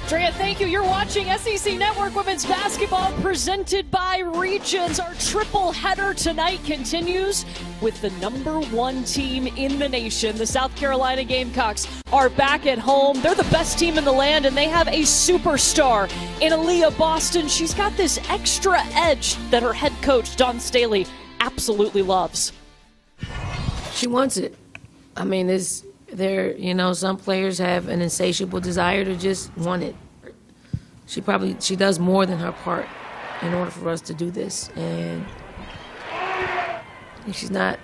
Drea, thank you. You're watching SEC Network Women's Basketball presented by Regions. Our triple header tonight continues with the #1 team in the nation. The South Carolina Gamecocks are back at home. They're the best team in the land, and they have a superstar in Aaliyah Boston. She's got this extra edge that her head coach, Dawn Staley, absolutely loves. She wants it. I mean, some players have an insatiable desire to just want it. She does more than her part in order for us to do this, and she's not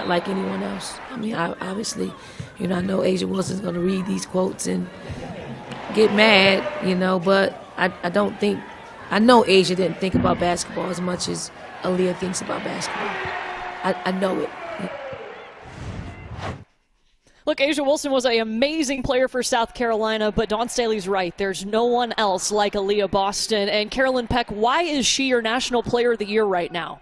like anyone else. I mean, obviously, I know A'ja Wilson's going to read these quotes and get mad, but I don't think, I know A'ja didn't think about basketball as much as Aaliyah thinks about basketball. I know it. Look, A'ja Wilson was an amazing player for South Carolina, but Dawn Staley's right. There's no one else like Aaliyah Boston. And Carolyn Peck, why is she your National Player of the Year right now?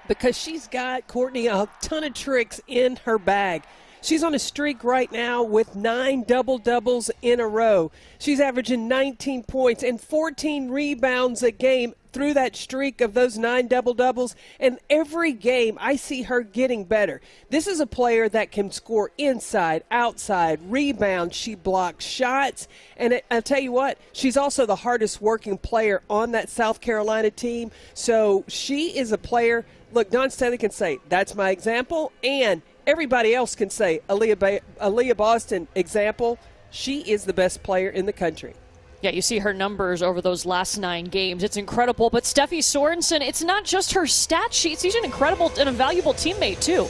Because she's got, Courtney, a ton of tricks in her bag. She's on a streak right now with 9 double-doubles in a row. She's averaging 19 points and 14 rebounds a game through that streak of those 9 double-doubles. And every game, I see her getting better. This is a player that can score inside, outside, rebound. She blocks shots. And I'll tell you what, she's also the hardest working player on that South Carolina team. So she is a player. Look, Dawn Staley can say, that's my example, and everybody else can say, Aaliyah Boston, example, she is the best player in the country. Yeah, you see her numbers over those last 9 games. It's incredible. But Steffi Sorensen, it's not just her stat sheet. She's an incredible and a valuable teammate, too.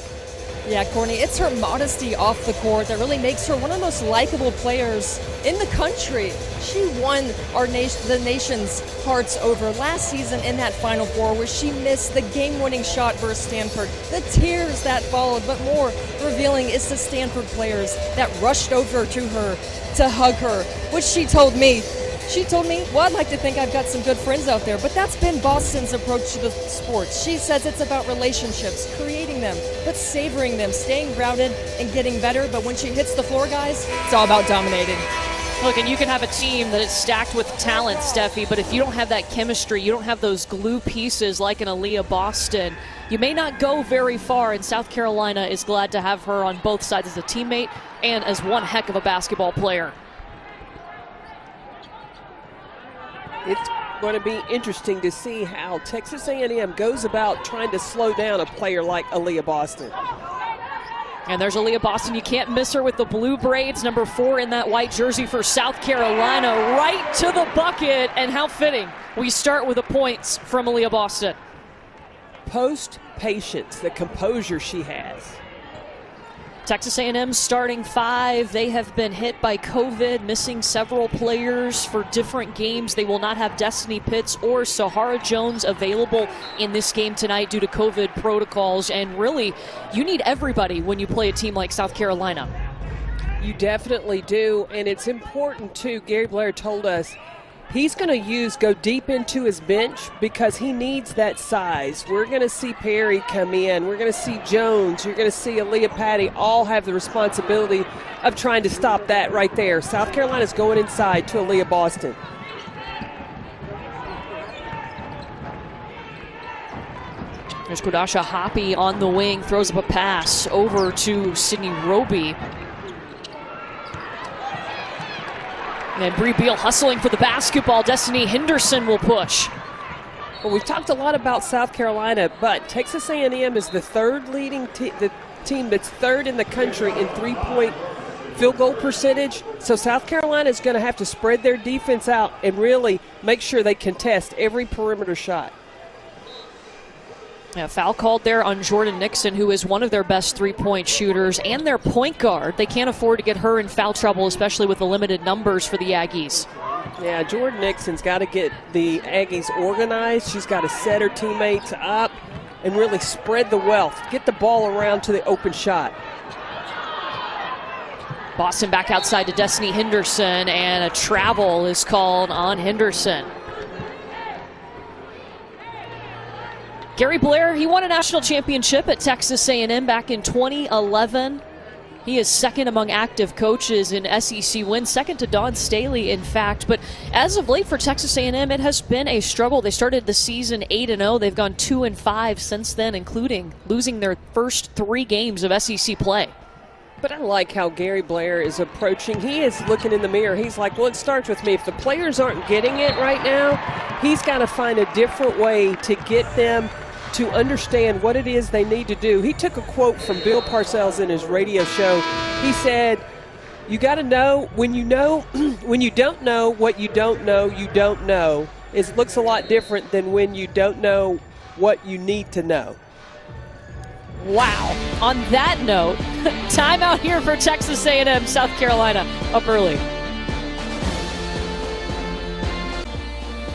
Yeah, Courtney, it's her modesty off the court that really makes her one of the most likable players in the country. She won the nation's hearts over last season in that Final Four where she missed the game-winning shot versus Stanford. The tears that followed, but more revealing is the Stanford players that rushed over to her to hug her, which she told me, well, I'd like to think I've got some good friends out there, but that's been Boston's approach to the sport. She says it's about relationships, creating them, but savoring them, staying grounded and getting better. But when she hits the floor, guys, it's all about dominating. Look, and you can have a team that is stacked with talent, Steffi, but if you don't have that chemistry, you don't have those glue pieces like an Aaliyah Boston, you may not go very far, and South Carolina is glad to have her on both sides as a teammate and as one heck of a basketball player. It's going to be interesting to see how Texas A&M goes about trying to slow down a player like Aaliyah Boston. And there's Aaliyah Boston. You can't miss her with the blue braids, number 4 in that white jersey for South Carolina, right to the bucket. And how fitting. We start with the points from Aaliyah Boston. Post-patience, the composure she has. Texas A&M starting 5. They have been hit by COVID, missing several players for different games. They will not have Destiny Pitts or Sahara Jones available in this game tonight due to COVID protocols. And really, you need everybody when you play a team like South Carolina. You definitely do, and it's important too. Gary Blair told us he's going to go deep into his bench because he needs that size. We're going to see Perry come in. We're going to see Jones. You're going to see Aaliyah Patty all have the responsibility of trying to stop that right there. South Carolina's going inside to Aaliyah Boston. There's Kodasha Hoppy on the wing, throws up a pass over to Sydney Roby. And Bree Beal hustling for the basketball. Destiny Henderson will push. Well, we've talked a lot about South Carolina, but Texas A&M is the third leading the team that's third in the country in three-point field goal percentage. So South Carolina is going to have to spread their defense out and really make sure they contest every perimeter shot. Yeah, foul called there on Jordan Nixon, who is one of their best three-point shooters and their point guard. They can't afford to get her in foul trouble, especially with the limited numbers for the Aggies. Yeah, Jordan Nixon's got to get the Aggies organized. She's got to set her teammates up and really spread the wealth. Get the ball around to the open shot. Boston back outside to Destiny Henderson, and a travel is called on Henderson. Gary Blair, he won a national championship at Texas A&M back in 2011. He is second among active coaches in SEC wins, second to Dawn Staley, in fact. But as of late for Texas A&M, it has been a struggle. They started the season 8-0. They've gone 2-5 since then, including losing their first 3 games of SEC play. But I like how Gary Blair is approaching. He is looking in the mirror. He's like, well, it starts with me. If the players aren't getting it right now, he's got to find a different way to get them to understand what it is they need to do. He took a quote from Bill Parcells in his radio show. He said, you got to know, when you don't know what you don't know, it looks a lot different than when you don't know what you need to know. Wow. On that note, timeout here for Texas A&M, South Carolina, up early.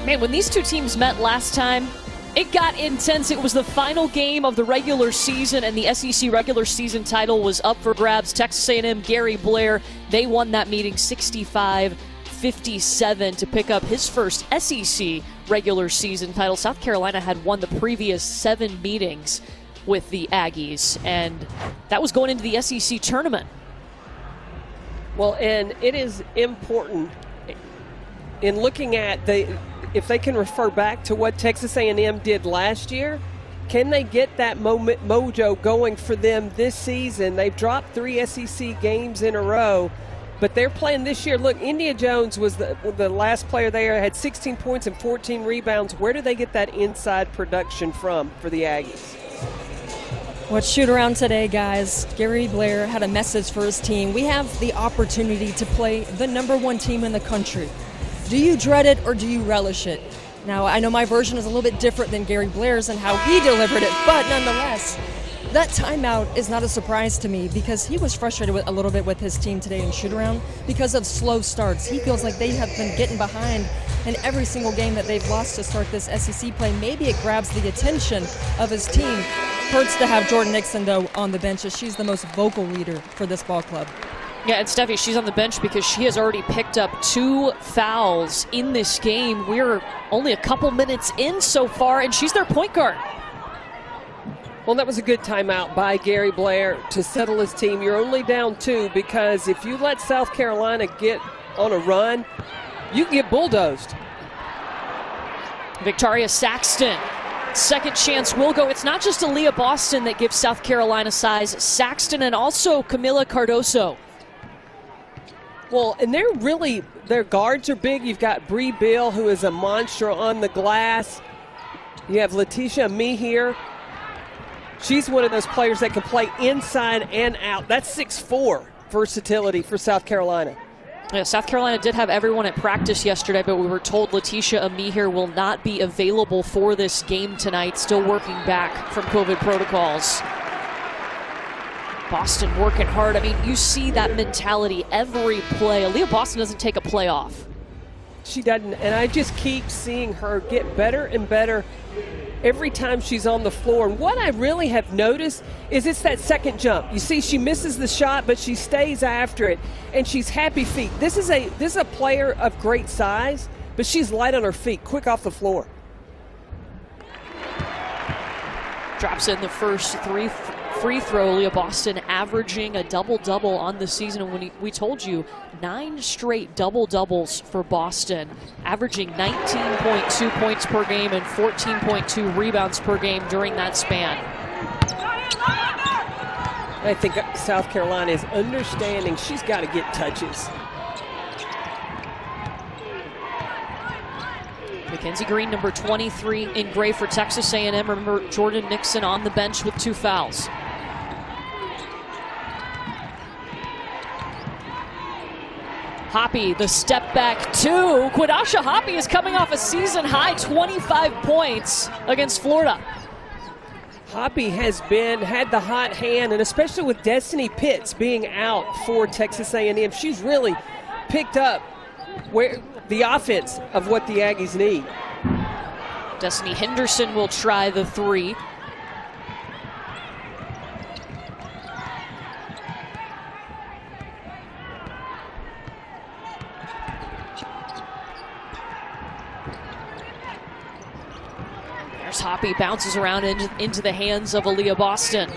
Man, when these two teams met last time, it got intense. It was the final game of the regular season, and the SEC regular season title was up for grabs. Texas A&M, Gary Blair, they won that meeting 65-57 to pick up his first SEC regular season title. South Carolina had won the previous 7 meetings with the Aggies, and that was going into the SEC tournament. Well, and it is important in looking at if they can refer back to what Texas A&M did last year, can they get that mojo going for them this season? They've dropped 3 SEC games in a row, but they're playing this year. Look, India Jones was the last player there, had 16 points and 14 rebounds. Where do they get that inside production from for the Aggies? Let's shoot around today, guys. Gary Blair had a message for his team. We have the opportunity to play the #1 team in the country. Do you dread it or do you relish it? Now, I know my version is a little bit different than Gary Blair's and how he delivered it, but nonetheless, that timeout is not a surprise to me because he was frustrated a little bit with his team today in shoot-around because of slow starts. He feels like they have been getting behind in every single game that they've lost to start this SEC play. Maybe it grabs the attention of his team. Hurts to have Jordan Nixon, though, on the bench as she's the most vocal leader for this ball club. Yeah, and Steffi, she's on the bench because she has already picked up 2 fouls in this game. We're only a couple minutes in so far, and she's their point guard. Well, that was a good timeout by Gary Blair to settle his team. You're only down 2 because if you let South Carolina get on a run, you can get bulldozed. Victoria Saxton, second chance will go. It's not just Aaliyah Boston that gives South Carolina size. Saxton and also Camila Cardoso. Well, and their guards are big. You've got Bree Bill, who is a monster on the glass. You have Letitia Me here. She's one of those players that can play inside and out. That's 6'4" versatility for South Carolina. Yeah, South Carolina did have everyone at practice yesterday, but we were told Letitia Amihir will not be available for this game tonight, still working back from COVID protocols. Boston working hard. I mean, you see that mentality every play. Aaliyah Boston doesn't take a play off. She doesn't, and I just keep seeing her get better and better every time she's on the floor. And what I really have noticed is it's that second jump. You see, she misses the shot, but she stays after it, and she's happy feet. This is a player of great size, but she's light on her feet, quick off the floor. Drops in the first free throw. Aaliyah Boston averaging a double-double on the season. And when we told you 9 straight double-doubles for Boston, averaging 19.2 points per game and 14.2 rebounds per game during that span. I think South Carolina is understanding she's got to get touches. Mackenzie Green, number 23 in gray for Texas A&M. Remember, Jordan Nixon on the bench with 2 fouls. Hoppy, the step back 2. Quidasha Hoppy is coming off a season high 25 points against Florida. Hoppy has had the hot hand, and especially with Destiny Pitts being out for Texas A&M, she's really picked up the offense of what the Aggies need. Destiny Henderson will try the 3. There's Hoppy, bounces around into the hands of Aaliyah Boston.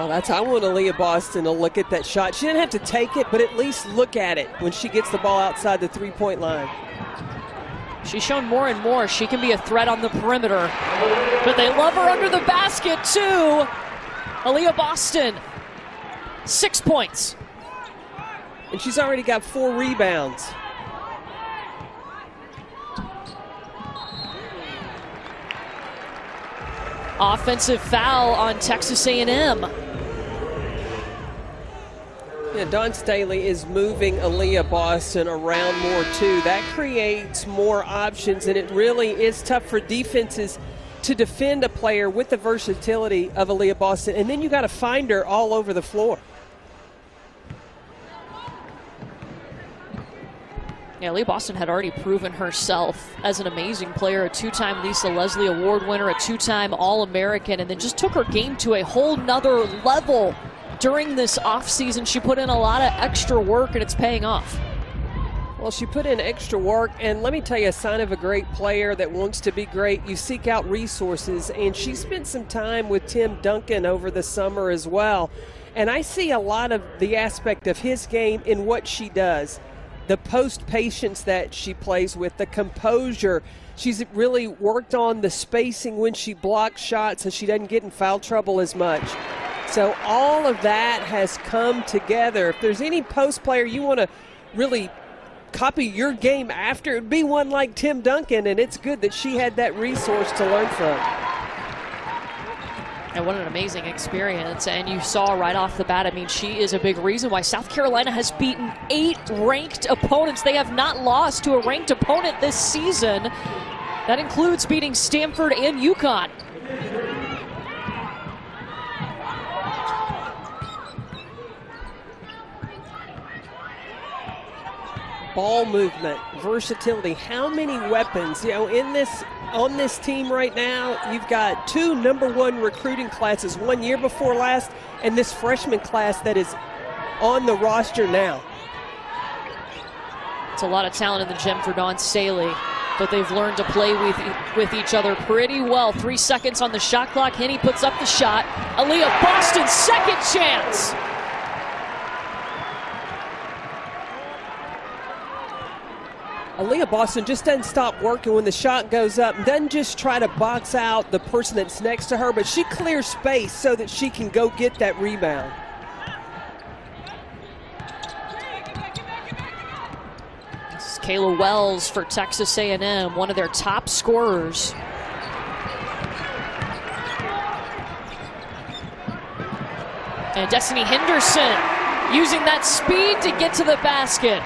Oh, I want Aaliyah Boston to look at that shot. She didn't have to take it, but at least look at it when she gets the ball outside the three-point line. She's shown more and more she can be a threat on the perimeter. But they love her under the basket, too. Aaliyah Boston, 6 points. And she's already got 4 rebounds. Offensive foul on Texas A&M. Yeah, Dawn Staley is moving Aaliyah Boston around more too. That creates more options, and it really is tough for defenses to defend a player with the versatility of Aaliyah Boston. And then you got to find her all over the floor. Yeah, Aaliyah Boston had already proven herself as an amazing player, a 2-time Lisa Leslie Award winner, a 2-time All-American, and then just took her game to a whole nother level during this offseason. She put in a lot of extra work, and it's paying off. Well, she put in extra work, and let me tell you, a sign of a great player that wants to be great, you seek out resources, and she spent some time with Tim Duncan over the summer as well. And I see a lot of the aspect of his game in what she does. The post patience that she plays with, the composure. She's really worked on the spacing when she blocks shots so she doesn't get in foul trouble as much. So all of that has come together. If there's any post player you want to really copy your game after, it would be one like Tim Duncan, and it's good that she had that resource to learn from. And what an amazing experience. And you saw right off the bat, I mean, she is a big reason why South Carolina has beaten 8 ranked opponents. They have not lost to a ranked opponent this season. That includes beating Stanford and UConn. Ball movement, versatility, how many weapons, on this team right now, you've got 2 #1 recruiting classes, one year before last, and this freshman class that is on the roster now. It's a lot of talent in the gym for Dawn Staley, but they've learned to play with each other pretty well. 3 seconds on the shot clock. Henny puts up the shot. Aaliyah Boston, second chance. Aaliyah Boston just doesn't stop working when the shot goes up, doesn't just try to box out the person that's next to her, but she clears space so that she can go get that rebound. This is Kayla Wells for Texas A&M, one of their top scorers. And Destiny Henderson using that speed to get to the basket.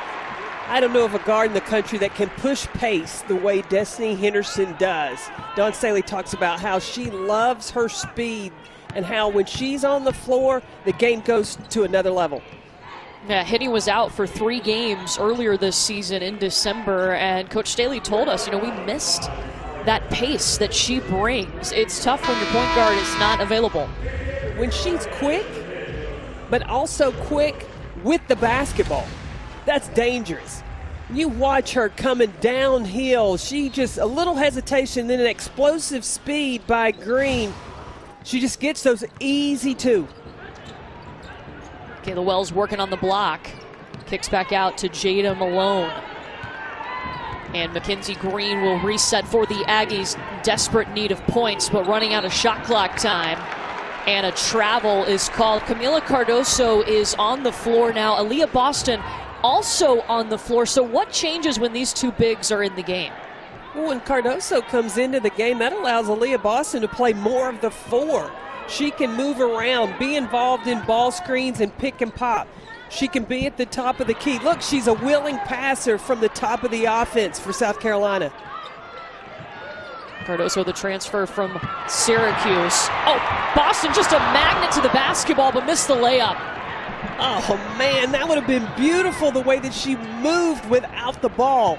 I don't know of a guard in the country that can push pace the way Destiny Henderson does. Dawn Staley talks about how she loves her speed and how when she's on the floor, the game goes to another level. Yeah, Henny was out for 3 games earlier this season in December, and Coach Staley told us, we missed that pace that she brings. It's tough when your point guard is not available. When she's quick, but also quick with the basketball. That's dangerous. You watch her coming downhill. She just a little hesitation, then an explosive speed by Green. She just gets those easy 2. Kayla Wells working on the block. Kicks back out to Jada Malone. And Mackenzie Green will reset for the Aggies. Desperate need of points, but running out of shot clock time. And a travel is called. Camila Cardoso is on the floor now. Aaliyah Boston also on the floor. So what changes when these 2 bigs are in the game? Well, when Cardoso comes into the game, that allows Aaliyah Boston to play more of the 4. She can move around, be involved in ball screens and pick and pop. She can be at the top of the key. Look, she's a willing passer from the top of the offense for South Carolina. Cardoso, the transfer from Syracuse. Oh, Boston just a magnet to the basketball, but missed the layup. Oh, man, that would have been beautiful the way that she moved without the ball.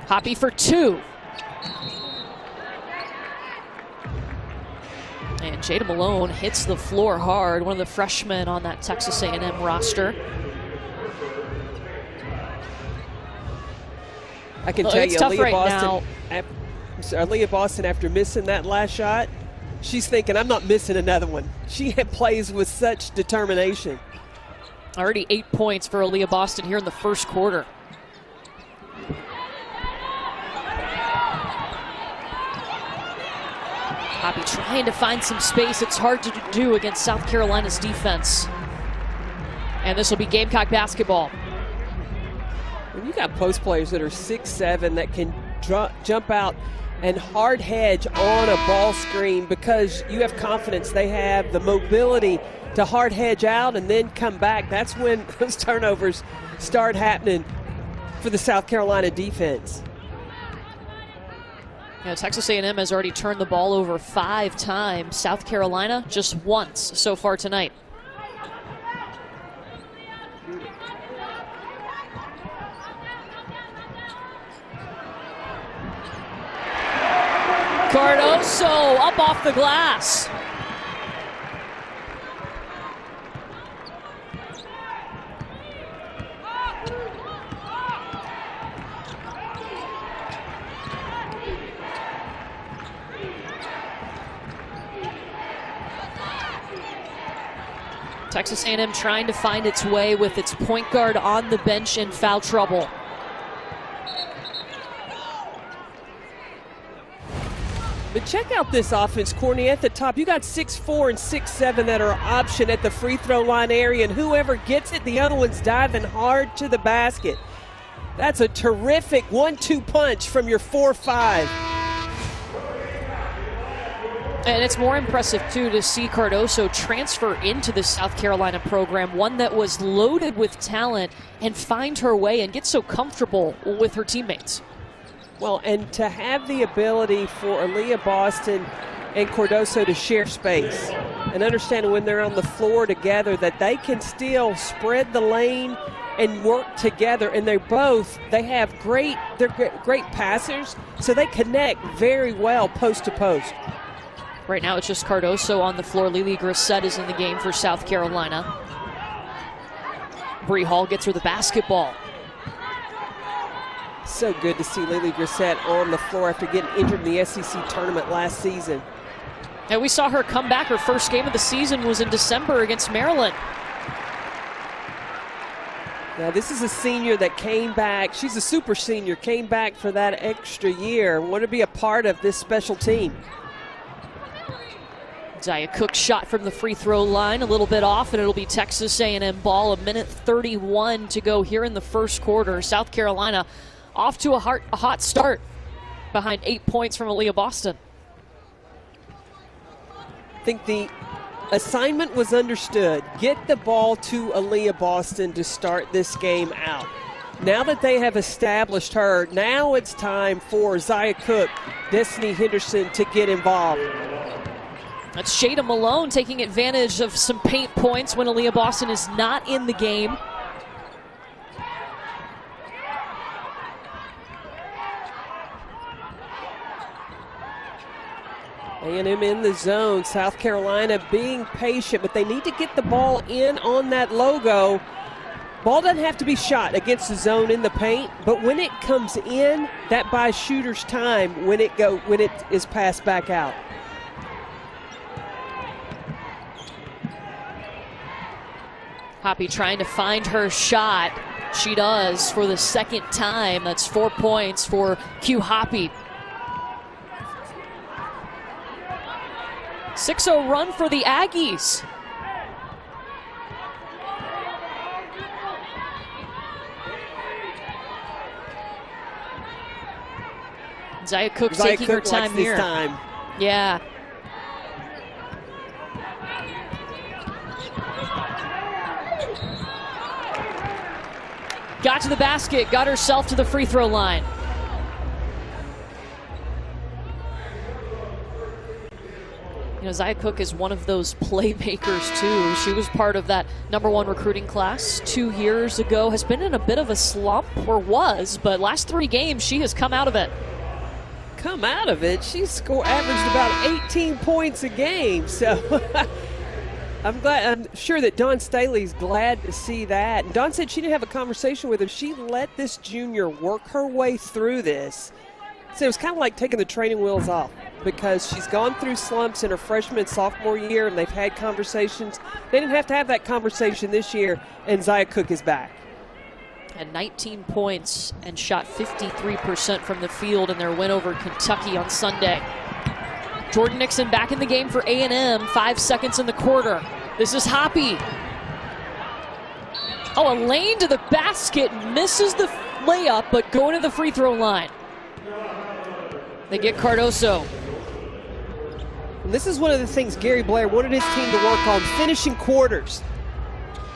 Hoppy for 2. And Jada Malone hits the floor hard, one of the freshmen on that Texas A&M roster. I can tell you, Aaliyah Boston, after missing that last shot, she's thinking, I'm not missing another one. She plays with such determination. Already 8 points for Aaliyah Boston here in the first quarter. Robbie trying to find some space. It's hard to do against South Carolina's defense. And this will be Gamecock basketball. When you got post players that are 6'7" that can jump out and hard hedge on a ball screen because you have confidence they have the mobility to hard hedge out and then come back, that's when those turnovers start happening for the South Carolina defense. Texas A&M has already turned the ball over 5 times. South Carolina just once so far tonight. Cardoso up off the glass. Texas A&M trying to find its way with its point guard on the bench in foul trouble. But check out this offense, Courtney. At the top, you got 6'4" and 6'7" that are option at the free throw line area, and whoever gets it, the other one's diving hard to the basket. That's a terrific 1-2 punch from your 4-5. And it's more impressive, too, to see Cardoso transfer into the South Carolina program, one that was loaded with talent, and find her way and get so comfortable with her teammates. Well, and to have the ability for Aaliyah Boston and Cardoso to share space and understanding when they're on the floor together that they can still spread the lane and work together. And they're great passers, so they connect very well post to post. Right now it's just Cardoso on the floor. Lily Grissett is in the game for South Carolina. Bree Hall gets her the basketball. So good to see Lily Grissett on the floor after getting injured in the SEC tournament last season. And we saw her come back. Her first game of the season was in December against Maryland. Now this is a senior that came back. She's a super senior, came back for that extra year. Wanted to be a part of this special team. Zaya Cook's shot from the free throw line, a little bit off, and it'll be Texas A&M ball. 1:31 to go here in the first quarter. South Carolina off to a hot start behind 8 points from Aaliyah Boston. I think the assignment was understood. Get the ball to Aaliyah Boston to start this game out. Now that they have established her, now it's time for Zaya Cook, Destiny Henderson to get involved. That's Shada Malone taking advantage of some paint points when Aaliyah Boston is not in the game. A&M in the zone. South Carolina being patient, but they need to get the ball in on that logo. Ball doesn't have to be shot against the zone in the paint, but when it comes in, that buys shooters time when it is passed back out. Hoppy trying to find her shot. She does for the second time. That's 4 points for Q Hoppy. 6-0 run for the Aggies. Zaya Cook taking her time here. Yeah. Got to the basket, got herself to the free throw line. You know, Zaya Cook is one of those playmakers too. She was part of that #1 recruiting class 2 years ago. Has been in a bit of a slump, or was, but last 3 games she has come out of it. Come out of it? She's averaged about 18 points a game. So I'm sure that Dawn Staley's glad to see that. And Dawn said she didn't have a conversation with her. She let this junior work her way through this. So it was kind of like taking the training wheels off. because she's gone through slumps in her freshman and sophomore year, and they've had conversations. They didn't have to have that conversation this year, and Zia Cook is back. Had 19 points and shot 53% from the field in their win over Kentucky on Sunday. Jordan Nixon back in the game for A&M, 5 seconds in the quarter. This is Hoppy. Oh, a lane to the basket, misses the layup, but going to the free throw line. They get Cardoso. And this is one of the things Gary Blair wanted his team to work on, finishing quarters.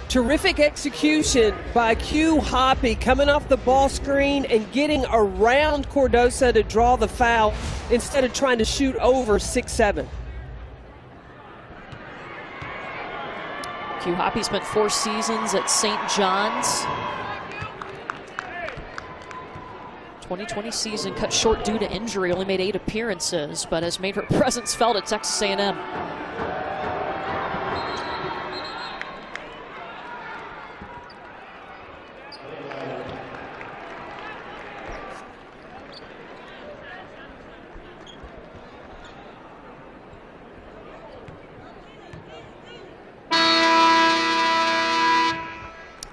Terrific execution by Q Hoppy, coming off the ball screen and getting around Cardoso to draw the foul instead of trying to shoot over 6'7". Q Hoppy spent 4 seasons at St. John's. 2020 season cut short due to injury, only made 8 appearances, but has made her presence felt at Texas A&M.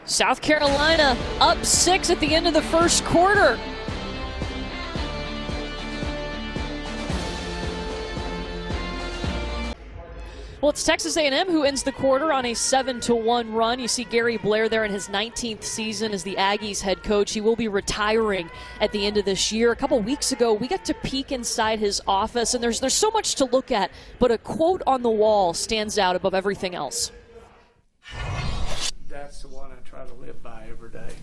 South Carolina up 6 at the end of the first quarter. Well, it's Texas A&M who ends the quarter on a 7-1 run. You see Gary Blair there in his 19th season as the Aggies head coach. He will be retiring at the end of this year. A couple weeks ago, we got to peek inside his office, and there's so much to look at, but a quote on the wall stands out above everything else. That's the one I try to live by every day.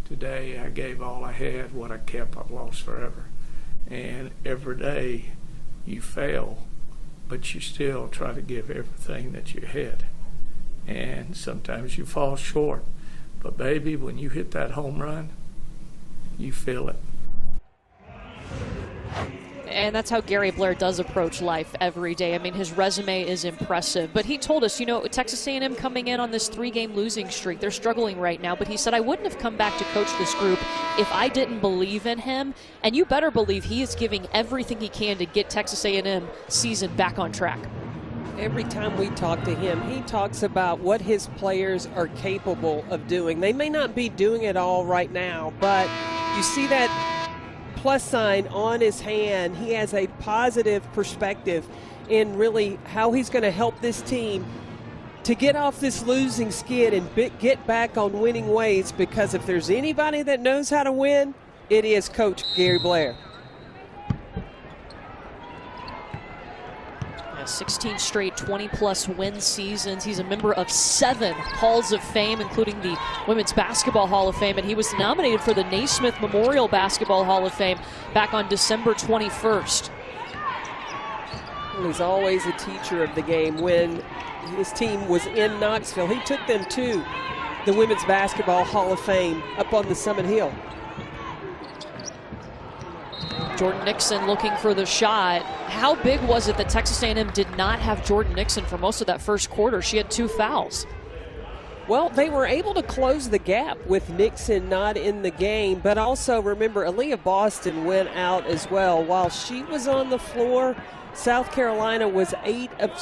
Today I gave all I had. What I kept, I lost forever. And every day you fail, but you still try to give everything that you had. And sometimes you fall short. But baby, when you hit that home run, you feel it. And that's how Gary Blair does approach life every day. I mean, his resume is impressive. But he told us, Texas A&M coming in on this 3-game losing streak, they're struggling right now. But he said, I wouldn't have come back to coach this group if I didn't believe in him. And you better believe he is giving everything he can to get Texas A&M season back on track. Every time we talk to him, he talks about what his players are capable of doing. They may not be doing it all right now, but you see that plus sign on his hand. He has a positive perspective in really how he's going to help this team to get off this losing skid and get back on winning ways, because if there's anybody that knows how to win, it is Coach Gary Blair. 16 straight 20-plus win seasons. He's a member of 7 Halls of Fame, including the Women's Basketball Hall of Fame, and he was nominated for the Naismith Memorial Basketball Hall of Fame back on December 21st. Well, he's always a teacher of the game. When his team was in Knoxville, he took them to the Women's Basketball Hall of Fame up on the Summit Hill. Jordan Nixon looking for the shot. How big was it that Texas A&M did not have Jordan Nixon for most of that first quarter? She had 2 fouls. Well, they were able to close the gap with Nixon not in the game, but also remember, Aaliyah Boston went out as well. While she was on the floor, South Carolina was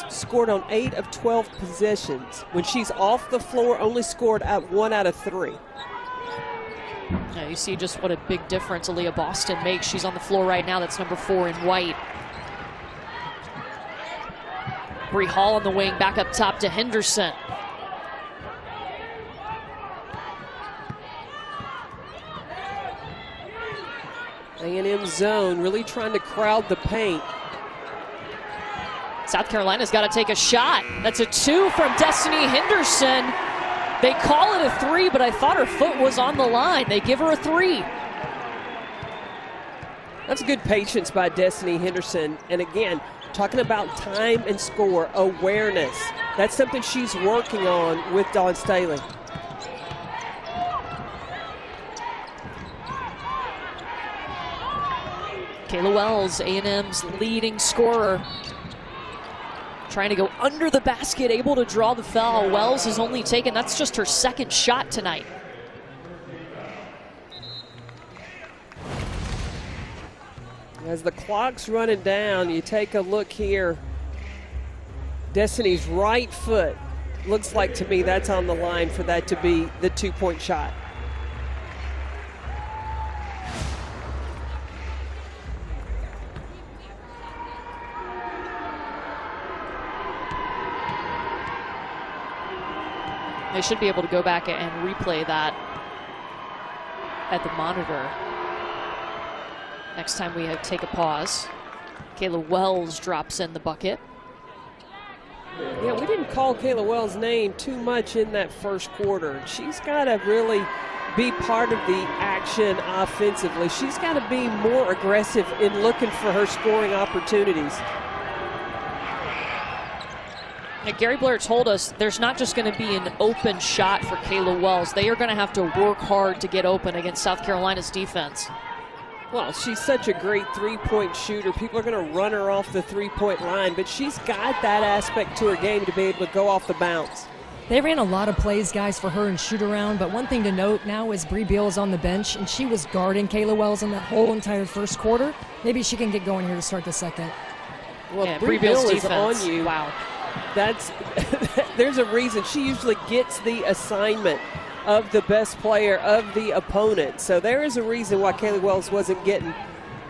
scored on 8 of 12 possessions. When she's off the floor, only scored at 1 out of 3. Yeah, you see just what a big difference Aaliyah Boston makes. She's on the floor right now. That's number 4 in white. Bree Hall on the wing, back up top to Henderson. A&M zone, really trying to crowd the paint. South Carolina's got to take a shot. That's a 2 from Destiny Henderson. They call it a 3, but I thought her foot was on the line. They give her a 3. That's good patience by Destiny Henderson. And again, talking about time and score, awareness. That's something she's working on with Dawn Staley. Kayla Wells, A&M's leading scorer. Trying to go under the basket, able to draw the foul. Wells has only taken, that's just her 2nd shot tonight. As the clock's running down, you take a look here. Destiny's right foot. Looks like to me that's on the line for that to be the 2-point shot. They should be able to go back and replay that at the monitor next time we take a pause. Kayla Wells drops in the bucket. Yeah, we didn't call Kayla Wells' name too much in that first quarter. She's got to really be part of the action offensively. She's got to be more aggressive in looking for her scoring opportunities. Gary Blair told us there's not just going to be an open shot for Kayla Wells. They are going to have to work hard to get open against South Carolina's defense. Well, she's such a great three-point shooter. People are going to run her off the three-point line, but she's got that aspect to her game to be able to go off the bounce. They ran a lot of plays, guys, for her in shoot-around, but one thing to note now is Bree Beal is on the bench, and she was guarding Kayla Wells in that whole entire first quarter. Maybe she can get going here to start the second. Well, yeah, Bree Beal is defense. on you. Wow. That's there's a reason. She usually gets the assignment of the best player of the opponent. So there is a reason why Kayla Wells wasn't getting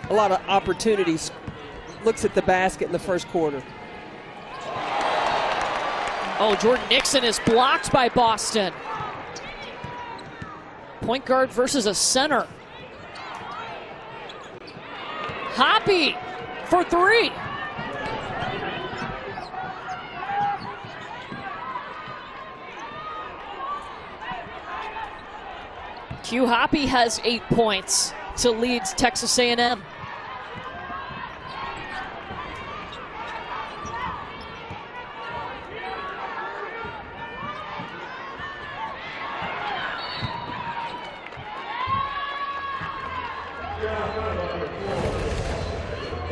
a lot of opportunities. Looks at the basket in the first quarter. Oh, Jordan Nixon is blocked by Boston. Point guard versus a center. Hoppy for three. Q Hoppy has 8 points to lead Texas A&M.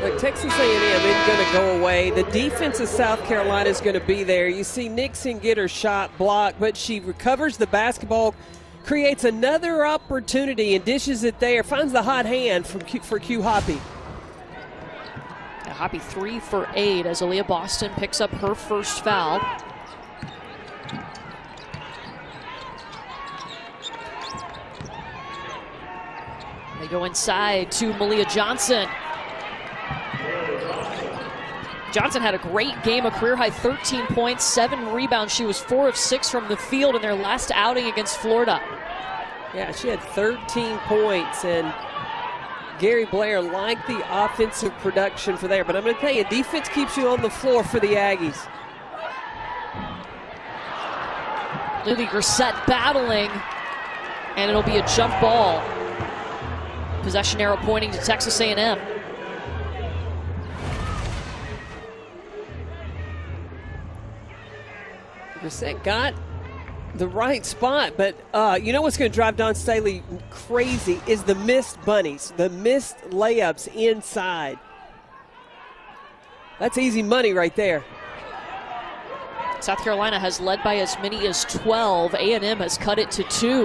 Look, Texas A&M isn't going to go away. The defense of South Carolina is going to be there. You see Nixon get her shot blocked, but she recovers the basketball, creates another opportunity and dishes it there, finds the hot hand for Q Hoppy. Hoppy 3 for 8 as Aaliyah Boston picks up her first foul. They go inside to Malia Johnson. Johnson had a great game, a career-high 13 points, 7 rebounds. She was 4 of 6 from the field in their last outing against Florida. Yeah, she had 13 points, and Gary Blair liked the offensive production for there. But I'm going to tell you, defense keeps you on the floor for the Aggies. Lily Grissett battling, and it'll be a jump ball. Possession arrow pointing to Texas A&M. Grissett got the right spot, but you know what's going to drive Don Staley crazy is the missed bunnies, the missed layups inside. That's easy money right there. South Carolina has led by as many as 12. A&M has cut it to 2.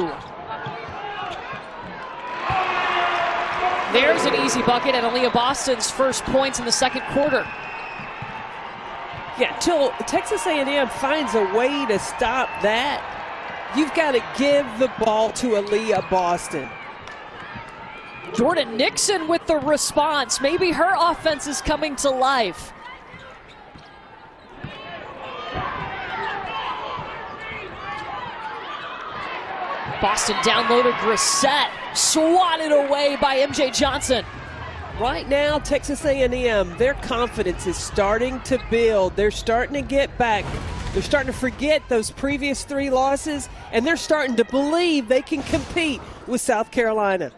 There's an easy bucket and Aaliyah Boston's first points in the second quarter. Yeah, till Texas A&M finds a way to stop that, you've got to give the ball to Aaliyah Boston. Jordan Nixon with the response. Maybe her offense is coming to life. Boston downloaded Grissett, swatted away by MJ Johnson. Right now, Texas A&M, their confidence is starting to build. They're starting to get back. They're starting to forget those previous 3 losses, and they're starting to believe they can compete with South Carolina.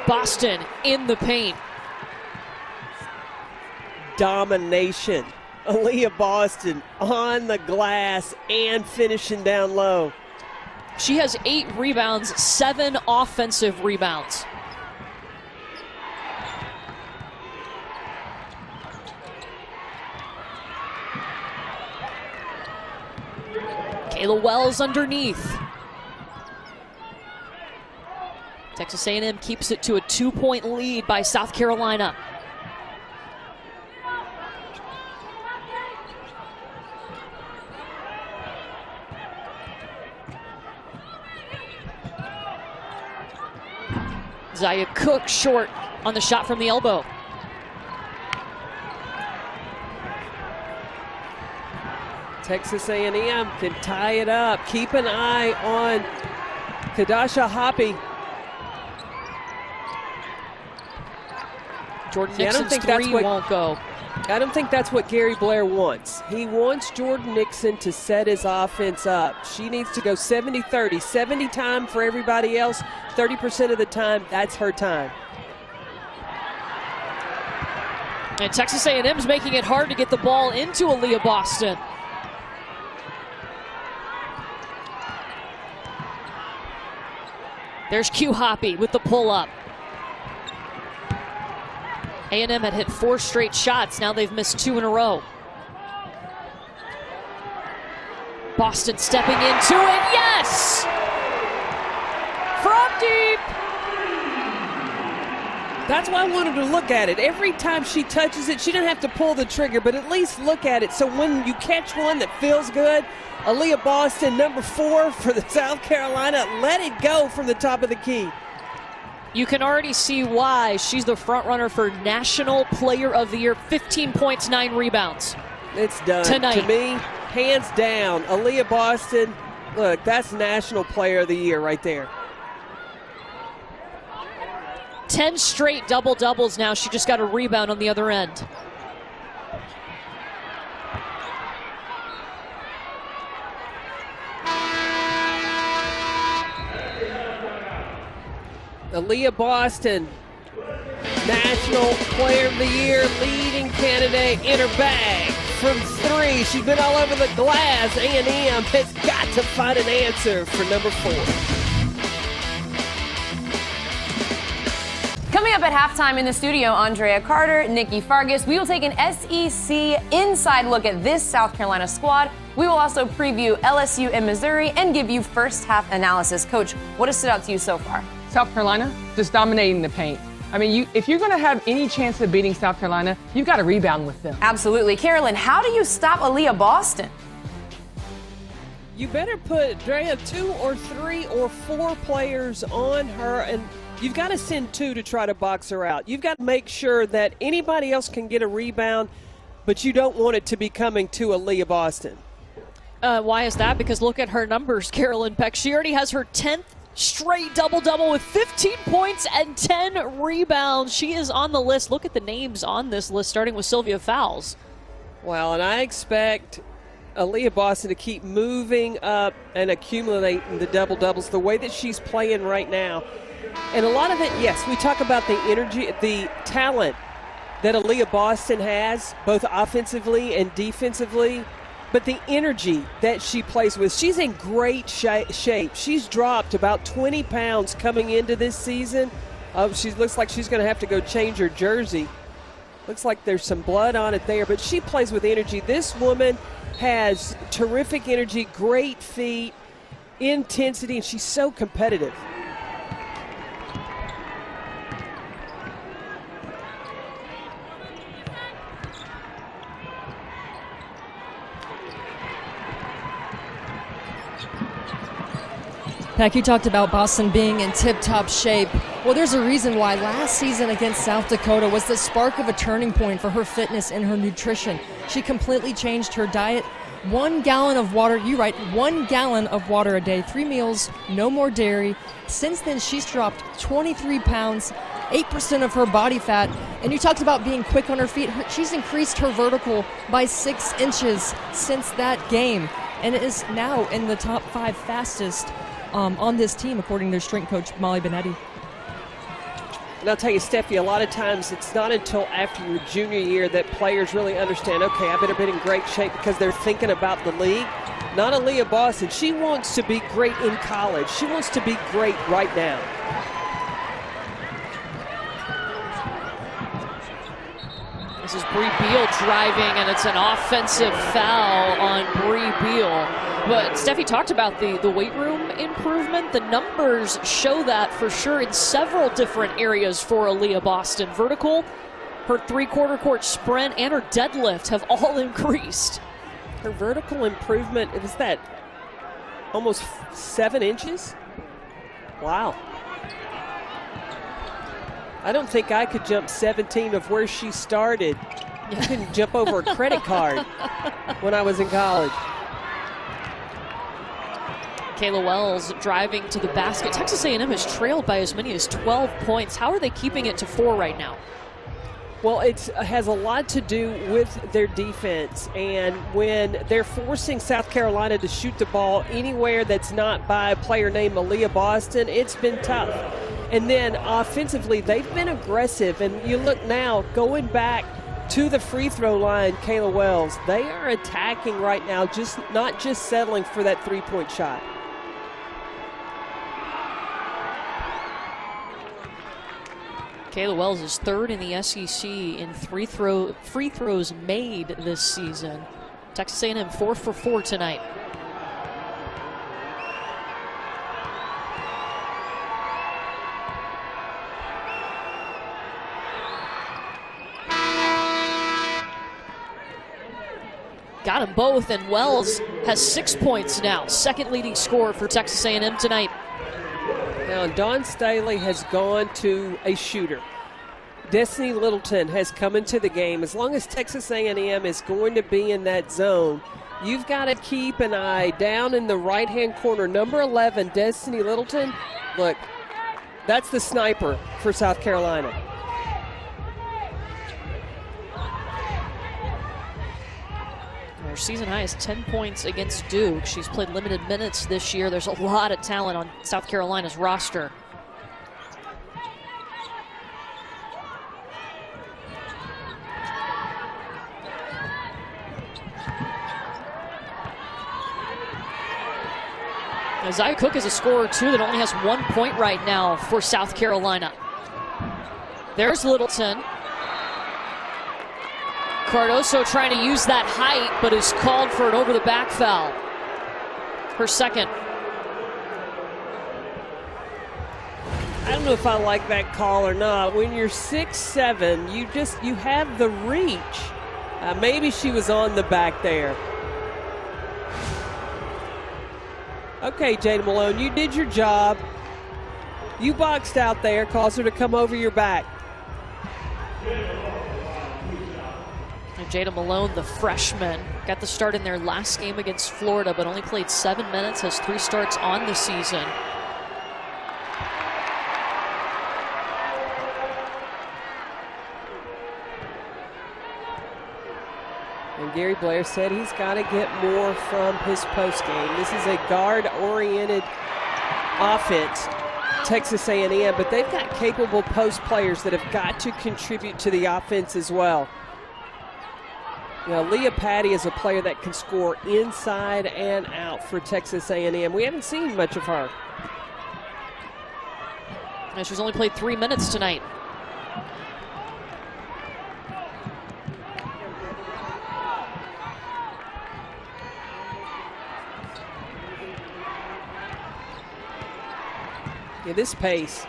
Boston in the paint. Domination. Aaliyah Boston on the glass and finishing down low. She has 8 rebounds, 7 offensive rebounds. Kayla Wells underneath. Texas A&M keeps it to a 2-point lead by South Carolina. Zaya Cook short on the shot from the elbow. Texas A&M can tie it up. Keep an eye on Kadasha Hoppy. Jordan Nixon's three won't go. I don't think that's what Gary Blair wants. He wants Jordan Nixon to set his offense up. She needs to go 70-30. 70 time for everybody else. 30% of the time, that's her time. And Texas A&M's making it hard to get the ball into Aaliyah Boston. There's Q Hoppy with the pull-up. A&M had hit 4 straight shots. Now they've missed 2 in a row. Boston stepping into it. Yes! From deep. That's why I wanted to look at it. Every time she touches it, she doesn't have to pull the trigger, but at least look at it. So when you catch one that feels good, Aaliyah Boston, number 4 for the South Carolina, let it go from the top of the key. You can already see why she's the front runner for National Player of the Year. 15 points, 9 rebounds. It's done. Tonight. To me, hands down, Aaliyah Boston, look, that's National Player of the Year right there. 10 straight double-doubles now. She just got a rebound on the other end. Aaliyah Boston, National Player of the Year, leading candidate in her bag from 3. She's been all over the glass. A&M has got to find an answer for number 4. Coming up at halftime in the studio, Andrea Carter, Nikki Fargas. We will take an SEC inside look at this South Carolina squad. We will also preview LSU and Missouri and give you first half analysis. Coach, what has stood out to you so far? South Carolina just dominating the paint. I mean, if you're going to have any chance of beating South Carolina, you've got to rebound with them. Absolutely. Carolyn, how do you stop Aaliyah Boston? You better put, Drea, 2 or 3 or 4 players on her, and you've got to send 2 to try to box her out. You've got to make sure that anybody else can get a rebound, but you don't want it to be coming to Aaliyah Boston. Why is that? Because look at her numbers, Carolyn Peck. She already has her 10th straight double-double with 15 points and 10 rebounds. She is on the list. Look at the names on this list, starting with Sylvia Fowles. Well, and I expect Aaliyah Boston to keep moving up and accumulating the double-doubles the way that she's playing right now. And a lot of it, yes, we talk about the energy, the talent that Aaliyah Boston has, both offensively and defensively, but the energy that she plays with. She's in great shape. She's dropped about 20 pounds coming into this season. She looks like she's going to have to go change her jersey. Looks like there's some blood on it there, but she plays with energy. This woman has terrific energy, great feet, intensity, and she's so competitive. Peck, you talked about Boston being in tip-top shape. Well, there's a reason why last season against South Dakota was the spark of a turning point for her fitness and her nutrition. She completely changed her diet. 1 gallon of water, 1 gallon of water a day, 3 meals, no more dairy. Since then, she's dropped 23 pounds, 8% of her body fat. And you talked about being quick on her feet. She's increased her vertical by 6 inches since that game, and is now in the top 5 fastest on this team, according to their strength coach, Molly Benetti. And I'll tell you, Steffi, a lot of times it's not until after your junior year that players really understand, okay, I better be in great shape, because they're thinking about the league. Not Aaliyah Boston. She wants to be great in college. She wants to be great right now. This is Bree Beal driving, and it's an offensive foul on Bree Beal. But Steffi talked about the weight room improvement. The numbers show that for sure in several different areas for Aaliyah Boston. Vertical, her three-quarter court sprint, and her deadlift have all increased. Her vertical improvement, is that almost 7 inches? Wow. I don't think I could jump 17 of where she started. I couldn't jump over a credit card when I was in college. Kayla Wells driving to the basket. Texas A&M has trailed by as many as 12 points. How are they keeping it to 4 right now? Well, it has a lot to do with their defense, and when they're forcing South Carolina to shoot the ball anywhere that's not by a player named Aaliyah Boston, it's been tough. And then offensively, they've been aggressive, and you look now, going back to the free throw line, Kayla Wells, they are attacking right now, not just settling for that three-point shot. Kayla Wells is third in the SEC in free throws made this season. Texas A&M 4 for 4 tonight. Got them both, and Wells has 6 points now. Second leading scorer for Texas A&M tonight. Now, Dawn Staley has gone to a shooter. Destiny Littleton has come into the game. As long as Texas A&M is going to be in that zone, you've got to keep an eye down in the right-hand corner. Number 11, Destiny Littleton. Look, that's the sniper for South Carolina. Her season high is 10 points against Duke. She's played limited minutes this year. There's a lot of talent on South Carolina's roster. Isaiah Cook is a scorer too that only has 1 point right now for South Carolina. There's Littleton. Cardoso trying to use that height, but is called for an over-the-back foul. Her second. I don't know if I like that call or not. When you're 6'7", you have the reach. Maybe she was on the back there. Okay, Jada Malone, you did your job. You boxed out there, caused her to come over your back. Jada Malone, the freshman, got the start in their last game against Florida, but only played 7 minutes, has 3 starts on the season. And Gary Blair said he's got to get more from his postgame. This is a guard-oriented offense, Texas A&M, but they've got capable post players that have got to contribute to the offense as well. You know, Leah Patty is a player that can score inside and out for Texas A&M. We haven't seen much of her. And she's only played 3 minutes tonight. Yeah, this pace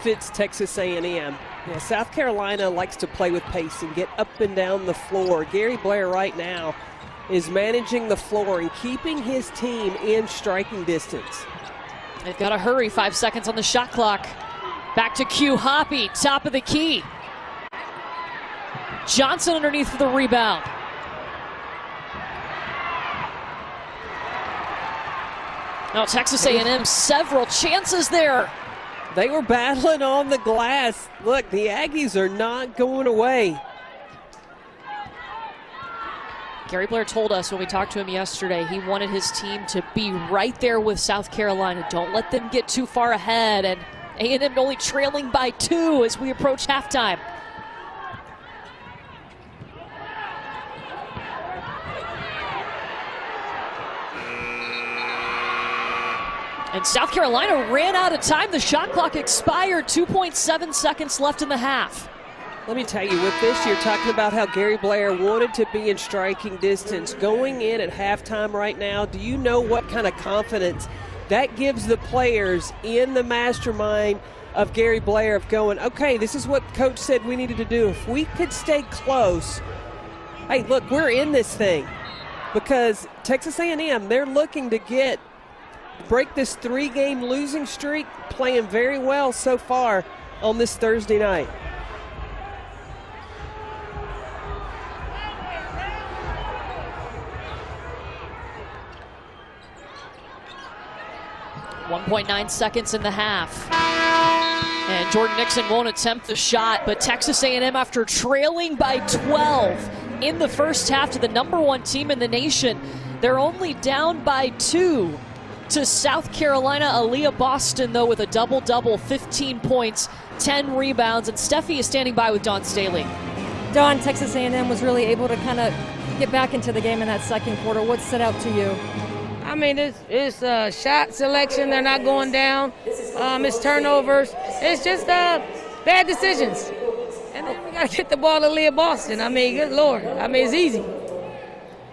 fits Texas A&M. Yeah, South Carolina likes to play with pace and get up and down the floor. Gary Blair right now is managing the floor and keeping his team in striking distance. They've got to hurry. 5 seconds on the shot clock. Back to Q Hoppy, top of the key. Johnson underneath for the rebound. Now Texas A&M, several chances there. They were battling on the glass. Look, the Aggies are not going away. Gary Blair told us when we talked to him yesterday, he wanted his team to be right there with South Carolina. Don't let them get too far ahead. And A&M only trailing by 2 as we approach halftime. And South Carolina ran out of time. The shot clock expired. 2.7 seconds left in the half. Let me tell you, with this, you're talking about how Gary Blair wanted to be in striking distance. Going in at halftime right now, do you know what kind of confidence that gives the players in the mastermind of Gary Blair of going, okay, this is what coach said we needed to do. If we could stay close, hey, look, we're in this thing. Because Texas A&M, they're looking to break this 3-game losing streak, playing very well so far on this Thursday night. .9 seconds in the half. And Jordan Nixon won't attempt the shot, but Texas A&M, after trailing by 12 in the first half to the #1 team in the nation, they're only down by 2 to South Carolina. Aaliyah Boston, though, with a double-double, 15 points, 10 rebounds, and Steffi is standing by with Dawn Staley. Dawn, Texas A&M was really able to kind of get back into the game in that second quarter. What stood out to you? I mean, it's shot selection. They're not going down. It's turnovers. It's just bad decisions. And then we got to get the ball to Leah Boston. I mean, good Lord. I mean, it's easy.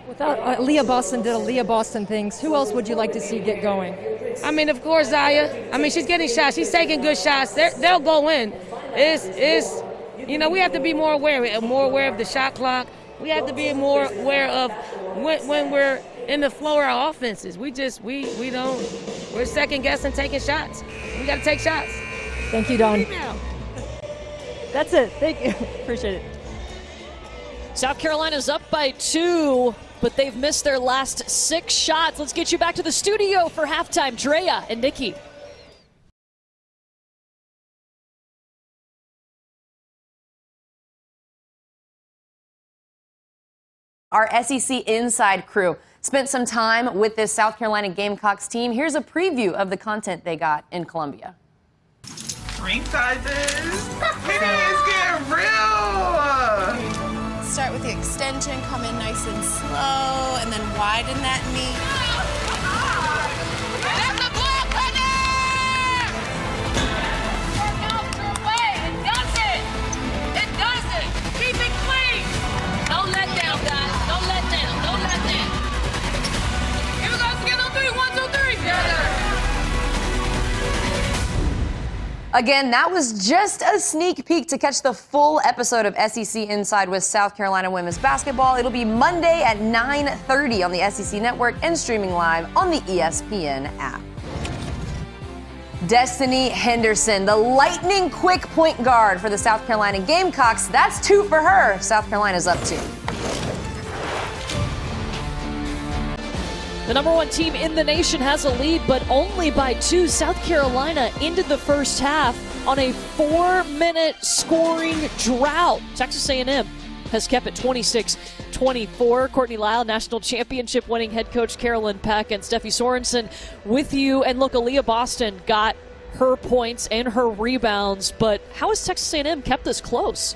Without Leah Boston did Leah Boston things, who else would you like to see get going? I mean, of course, Zaya. I mean, she's getting shots. She's taking good shots. They'll go in. We have to be more aware of the shot clock. We have to be more aware of when we're in the flow of our offenses. We're second guessing taking shots. We got to take shots. Thank you, Dawn. That's it. Thank you. Appreciate it. South Carolina's up by 2, but they've missed their last 6 shots. Let's get you back to the studio for halftime. Drea and Nikki. Our SEC Inside crew spent some time with this South Carolina Gamecocks team. Here's a preview of the content they got in Columbia. Ring sizes. It is getting real. Start with the extension, come in nice and slow, and then widen that knee. That's a block, honey! Work out your way. It does it. It does it. Keep it clean. Don't let down, guys. Don't let down. Don't let down. Here we go. Again on 3. 1, 2, 3. Yeah. Again, that was just a sneak peek. To catch the full episode of SEC Inside with South Carolina women's basketball, it'll be Monday at 9:30 on the SEC Network and streaming live on the ESPN app. Destiny Henderson, the lightning quick point guard for the South Carolina Gamecocks. That's 2 for her. South Carolina's up 2. The #1 team in the nation has a lead, but only by 2. South Carolina ended the first half on a 4-minute scoring drought. Texas A&M has kept it 26-24. Courtney Lyle, national championship winning head coach Carolyn Peck, and Steffi Sorensen with you. And look, Aaliyah Boston got her points and her rebounds, but how has Texas A&M kept this close?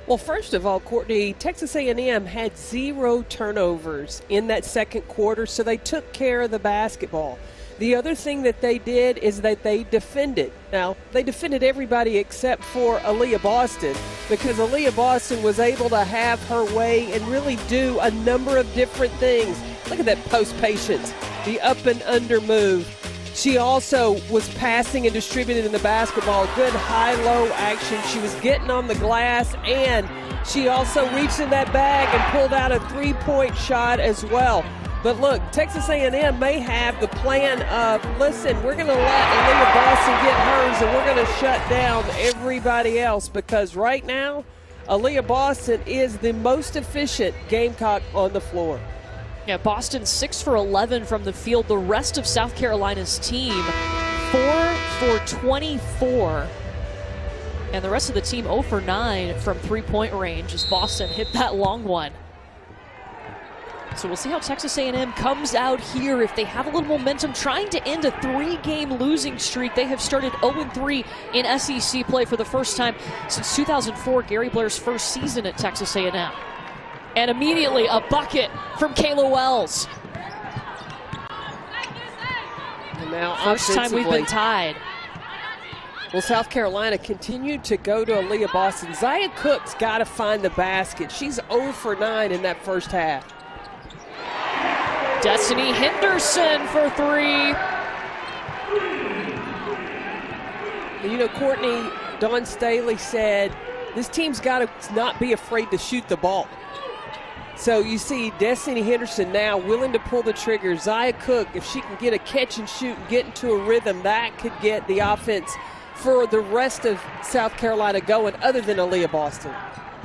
Well, first of all, Courtney, Texas A&M had 0 turnovers in that second quarter, so they took care of the basketball. The other thing that they did is that they defended. Now, they defended everybody except for Aaliyah Boston, because Aaliyah Boston was able to have her way and really do a number of different things. Look at that post patience, the up and under move. She also was passing and distributing the basketball. Good high-low action. She was getting on the glass, and she also reached in that bag and pulled out a 3-point shot as well. But look, Texas A&M may have the plan of, listen, we're going to let Aaliyah Boston get hers, and we're going to shut down everybody else, because right now, Aaliyah Boston is the most efficient Gamecock on the floor. Yeah, Boston 6 for 11 from the field. The rest of South Carolina's team 4 for 24. And the rest of the team 0 for 9 from 3-point range as Boston hit that long one. So we'll see how Texas A&M comes out here if they have a little momentum trying to end a 3-game losing streak. They have started 0-3 in SEC play for the first time since 2004, Gary Blair's first season at Texas A&M. And immediately a bucket from Kayla Wells. And now first time we've been tied. Well, South Carolina continued to go to Aaliyah Boston. Zaya Cook's got to find the basket. She's 0 for 9 in that first half. Destiny Henderson for 3. You know, Courtney, Dawn Staley said this team's got to not be afraid to shoot the ball. So you see Destiny Henderson now willing to pull the trigger. Zia Cook, if she can get a catch and shoot and get into a rhythm, that could get the offense for the rest of South Carolina going, other than Aaliyah Boston.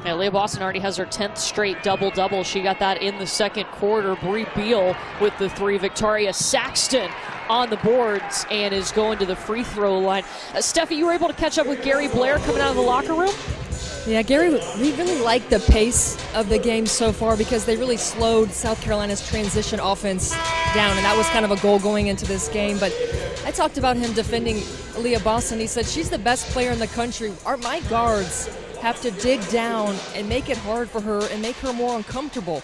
Yeah, Aaliyah Boston already has her 10th straight double-double. She got that in the second quarter. Bree Beal with the 3. Victoria Saxton on the boards and is going to the free throw line. Steffi, you were able to catch up with Gary Blair coming out of the locker room? Yeah, Gary, we really like the pace of the game so far because they really slowed South Carolina's transition offense down, and that was kind of a goal going into this game. But I talked about him defending Aaliyah Boston. He said, she's the best player in the country. My guards have to dig down and make it hard for her and make her more uncomfortable.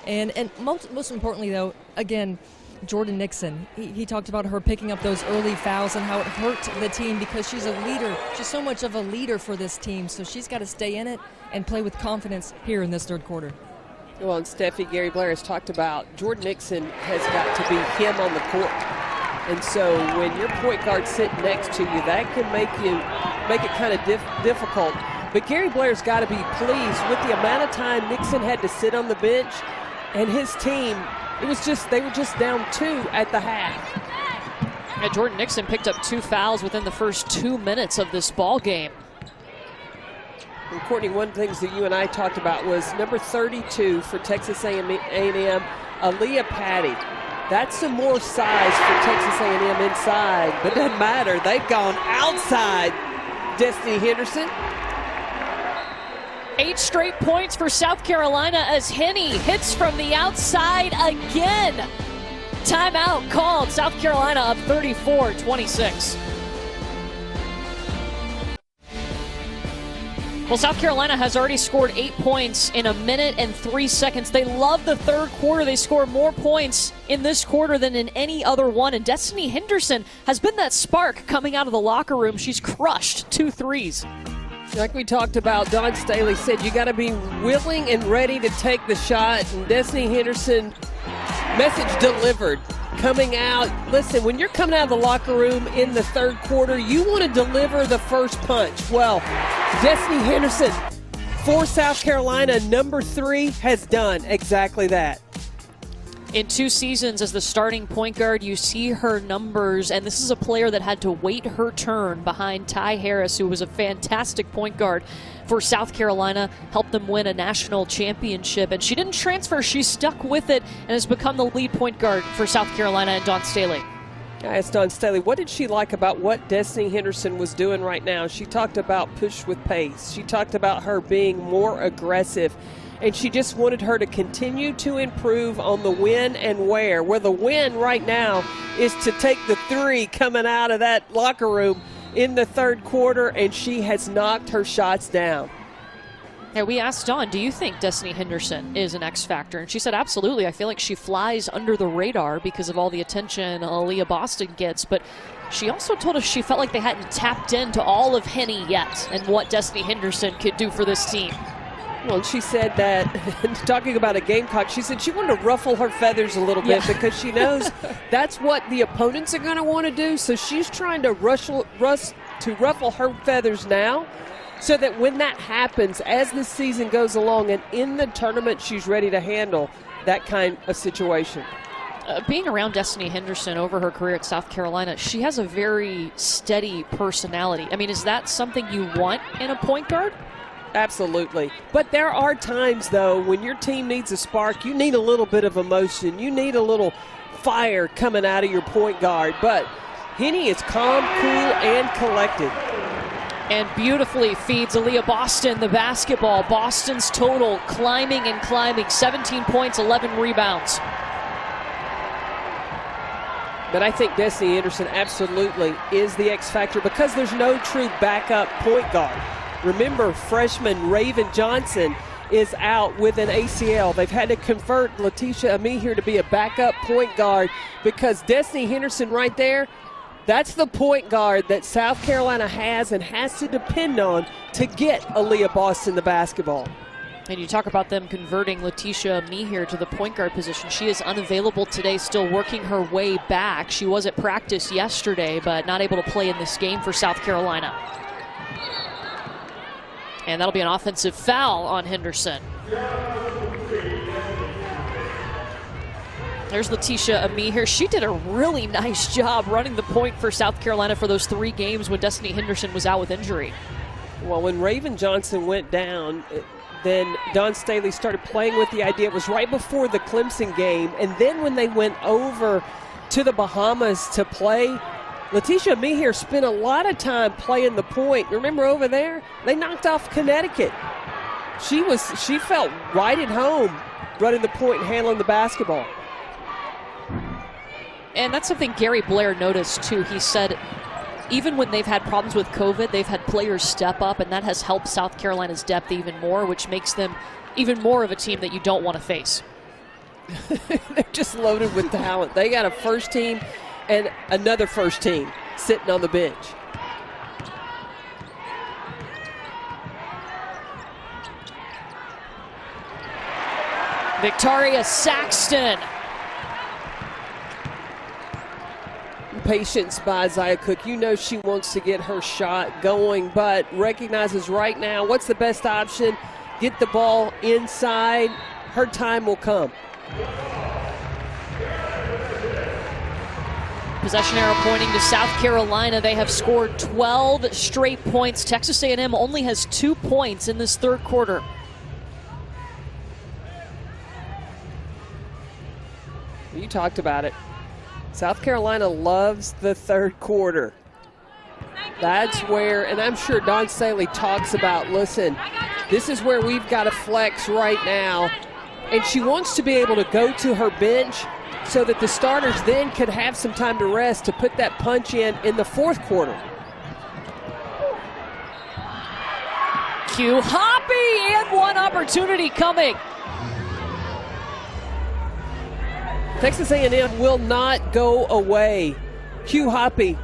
And most importantly, though, again, Jordan Nixon, he talked about her picking up those early fouls and how it hurt the team because she's a leader. She's so much of a leader for this team, so she's got to stay in it and play with confidence here in this third quarter. Well, and Steffi, Gary Blair has talked about Jordan Nixon has got to be him on the court. And so when your point guard's sitting next to you, that can make it kind of difficult. But Gary Blair's got to be pleased with the amount of time Nixon had to sit on the bench, and his team, they were just down 2 at the half. Yeah, Jordan Nixon picked up 2 fouls within the first 2 minutes of this ball game. And Courtney, one of the things that you and I talked about was number 32 for Texas A&M, Aaliyah Patty. That's some more size for Texas A&M inside, but it doesn't matter. They've gone outside Destiny Henderson. 8 straight points for South Carolina as Henney hits from the outside again. Timeout called. South Carolina up 34-26. Well, South Carolina has already scored 8 points in 1 minute and 3 seconds. They love the third quarter. They score more points in this quarter than in any other one. And Destiny Henderson has been that spark coming out of the locker room. She's crushed 2 threes. Like we talked about, Dawn Staley said you got to be willing and ready to take the shot. And Destiny Henderson, message delivered. Coming out, listen, when you're coming out of the locker room in the third quarter, you want to deliver the first punch. Well, Destiny Henderson for South Carolina, number 3, has done exactly that. In 2 seasons as the starting point guard, you see her numbers, and this is a player that had to wait her turn behind Ty Harris, who was a fantastic point guard for South Carolina, helped them win a national championship. And she didn't transfer, she stuck with it and has become the lead point guard for South Carolina and Dawn Staley. I asked Dawn Staley, what did she like about what Destiny Henderson was doing right now? She talked about push with pace. She talked about her being more aggressive. And she just wanted her to continue to improve on the when and where. Where the win right now is to take the 3 coming out of that locker room in the third quarter, and she has knocked her shots down. Yeah, we asked Dawn, do you think Destiny Henderson is an X factor? And she said, absolutely. I feel like she flies under the radar because of all the attention Aaliyah Boston gets. But she also told us she felt like they hadn't tapped into all of Henney yet and what Destiny Henderson could do for this team. Well, she said that, talking about a Gamecock, she said she wanted to ruffle her feathers a little bit because she knows that's what the opponents are going to want to do. So she's trying to ruffle her feathers now so that when that happens, as the season goes along and in the tournament, she's ready to handle that kind of situation. Being around Destiny Henderson over her career at South Carolina, she has a very steady personality. I mean, is that something you want in a point guard? Absolutely. But there are times, though, when your team needs a spark, you need a little bit of emotion. You need a little fire coming out of your point guard. But Henney is calm, cool, and collected. And beautifully feeds Aaliyah Boston the basketball. Boston's total climbing and climbing. 17 points, 11 rebounds. But I think Destiny Henderson absolutely is the X factor because there's no true backup point guard. Remember, freshman Raven Johnson is out with an ACL. They've had to convert Letitia Ami here to be a backup point guard because Destiny Henderson right there, that's the point guard that South Carolina has and has to depend on to get Aaliyah Boston the basketball. And you talk about them converting Letitia Meeher to the point guard position. She is unavailable today, still working her way back. She was at practice yesterday, but not able to play in this game for South Carolina. And that'll be an offensive foul on Henderson. There's Letitia Meeher. She did a really nice job running the point for South Carolina for those 3 games when Destiny Henderson was out with injury. Well, when Raven Johnson went down, then Dawn Staley started playing with the idea. It was right before the Clemson game. And then when they went over to the Bahamas to play, Letitia Meeher spent a lot of time playing the point. Remember over there? They knocked off Connecticut. She felt right at home running the point and handling the basketball. And that's something Gary Blair noticed too. He said even when they've had problems with COVID, they've had players step up, and that has helped South Carolina's depth even more, which makes them even more of a team that you don't want to face. They're just loaded with talent. They got a first team and another first team sitting on the bench. Victoria Saxton. Patience by Zia Cook. You know she wants to get her shot going, but recognizes right now what's the best option. Get the ball inside. Her time will come. Possession arrow pointing to South Carolina. They have scored 12 straight points. Texas A&M only has 2 points in this third quarter. You talked about it. South Carolina loves the third quarter. That's where, and I'm sure Dawn Staley talks about, listen, this is where we've got to flex right now. And she wants to be able to go to her bench so that the starters then could have some time to rest to put that punch in the fourth quarter. Q Hoppy, and one opportunity coming. Texas A&M will not go away. Q Hoppy,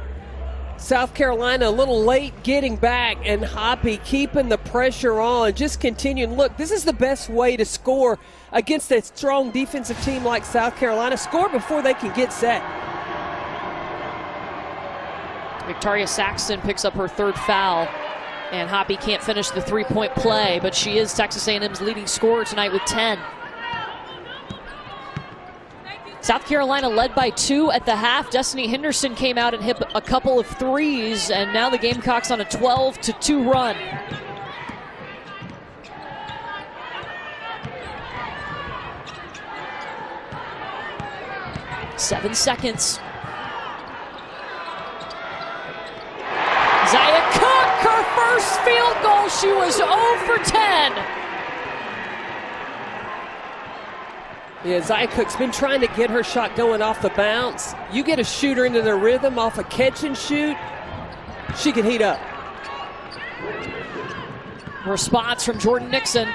South Carolina a little late getting back, and Hoppy keeping the pressure on, just continuing. Look, this is the best way to score against a strong defensive team like South Carolina. Score before they can get set. Victoria Saxton picks up her 3rd foul, and Hoppy can't finish the 3-point play, but she is Texas A&M's leading scorer tonight with 10. South Carolina led by 2 at the half. Destiny Henderson came out and hit a couple of threes, and now the Gamecocks on a 12-2 run. Seven seconds. Zia Cook, her first field goal. She was 0 for 10. Yeah, Zia Cook's been trying to get her shot going off the bounce. You get a shooter into the rhythm off a catch and shoot, she can heat up. Response from Jordan Nixon.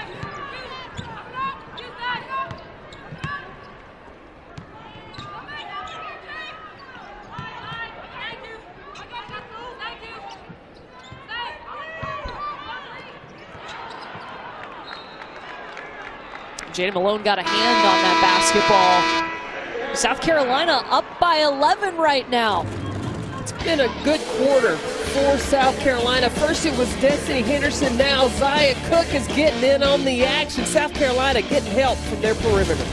Jada Malone got a hand on that basketball. South Carolina up by 11 right now. It's been a good quarter for South Carolina. First it was Destiny Henderson, now Zia Cook is getting in on the action. South Carolina getting help from their perimeter.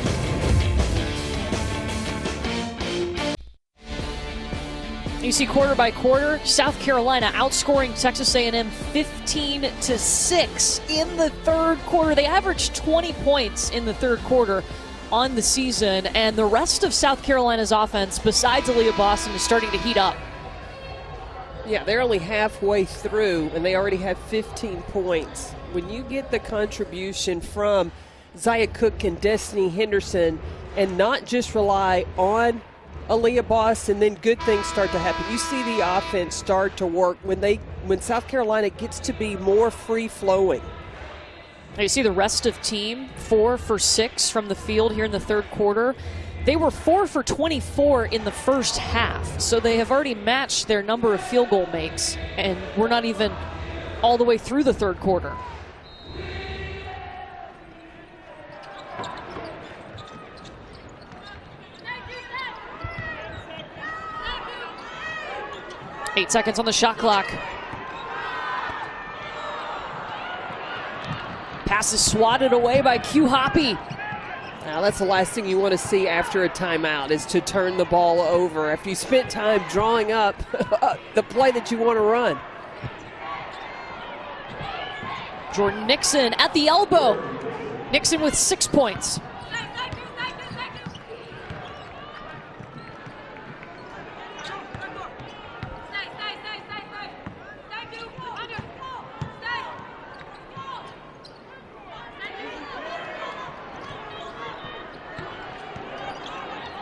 You see quarter by quarter, South Carolina outscoring Texas A&M 15-6 in the third quarter. They averaged 20 points in the third quarter on the season, and the rest of South Carolina's offense, besides Aaliyah Boston, is starting to heat up. Yeah, they're only halfway through, and they already have 15 points. When you get the contribution from Zia Cook and Destiny Henderson, and not just rely on Aaliyah Boston, then good things start to happen. You see the offense start to work when South Carolina gets to be more free-flowing. Now you see the rest of team 4 for 6 from the field here in the third quarter. They were 4 for 24 in the first half, so they have already matched their number of field goal makes, and we're not even all the way through the third quarter. 8 seconds on the shot clock. Pass is swatted away by Q Hoppy. Now that's the last thing you want to see after a timeout, is to turn the ball over after you spent time drawing up the play that you want to run. Jordan Nixon at the elbow. Nixon with 6 points.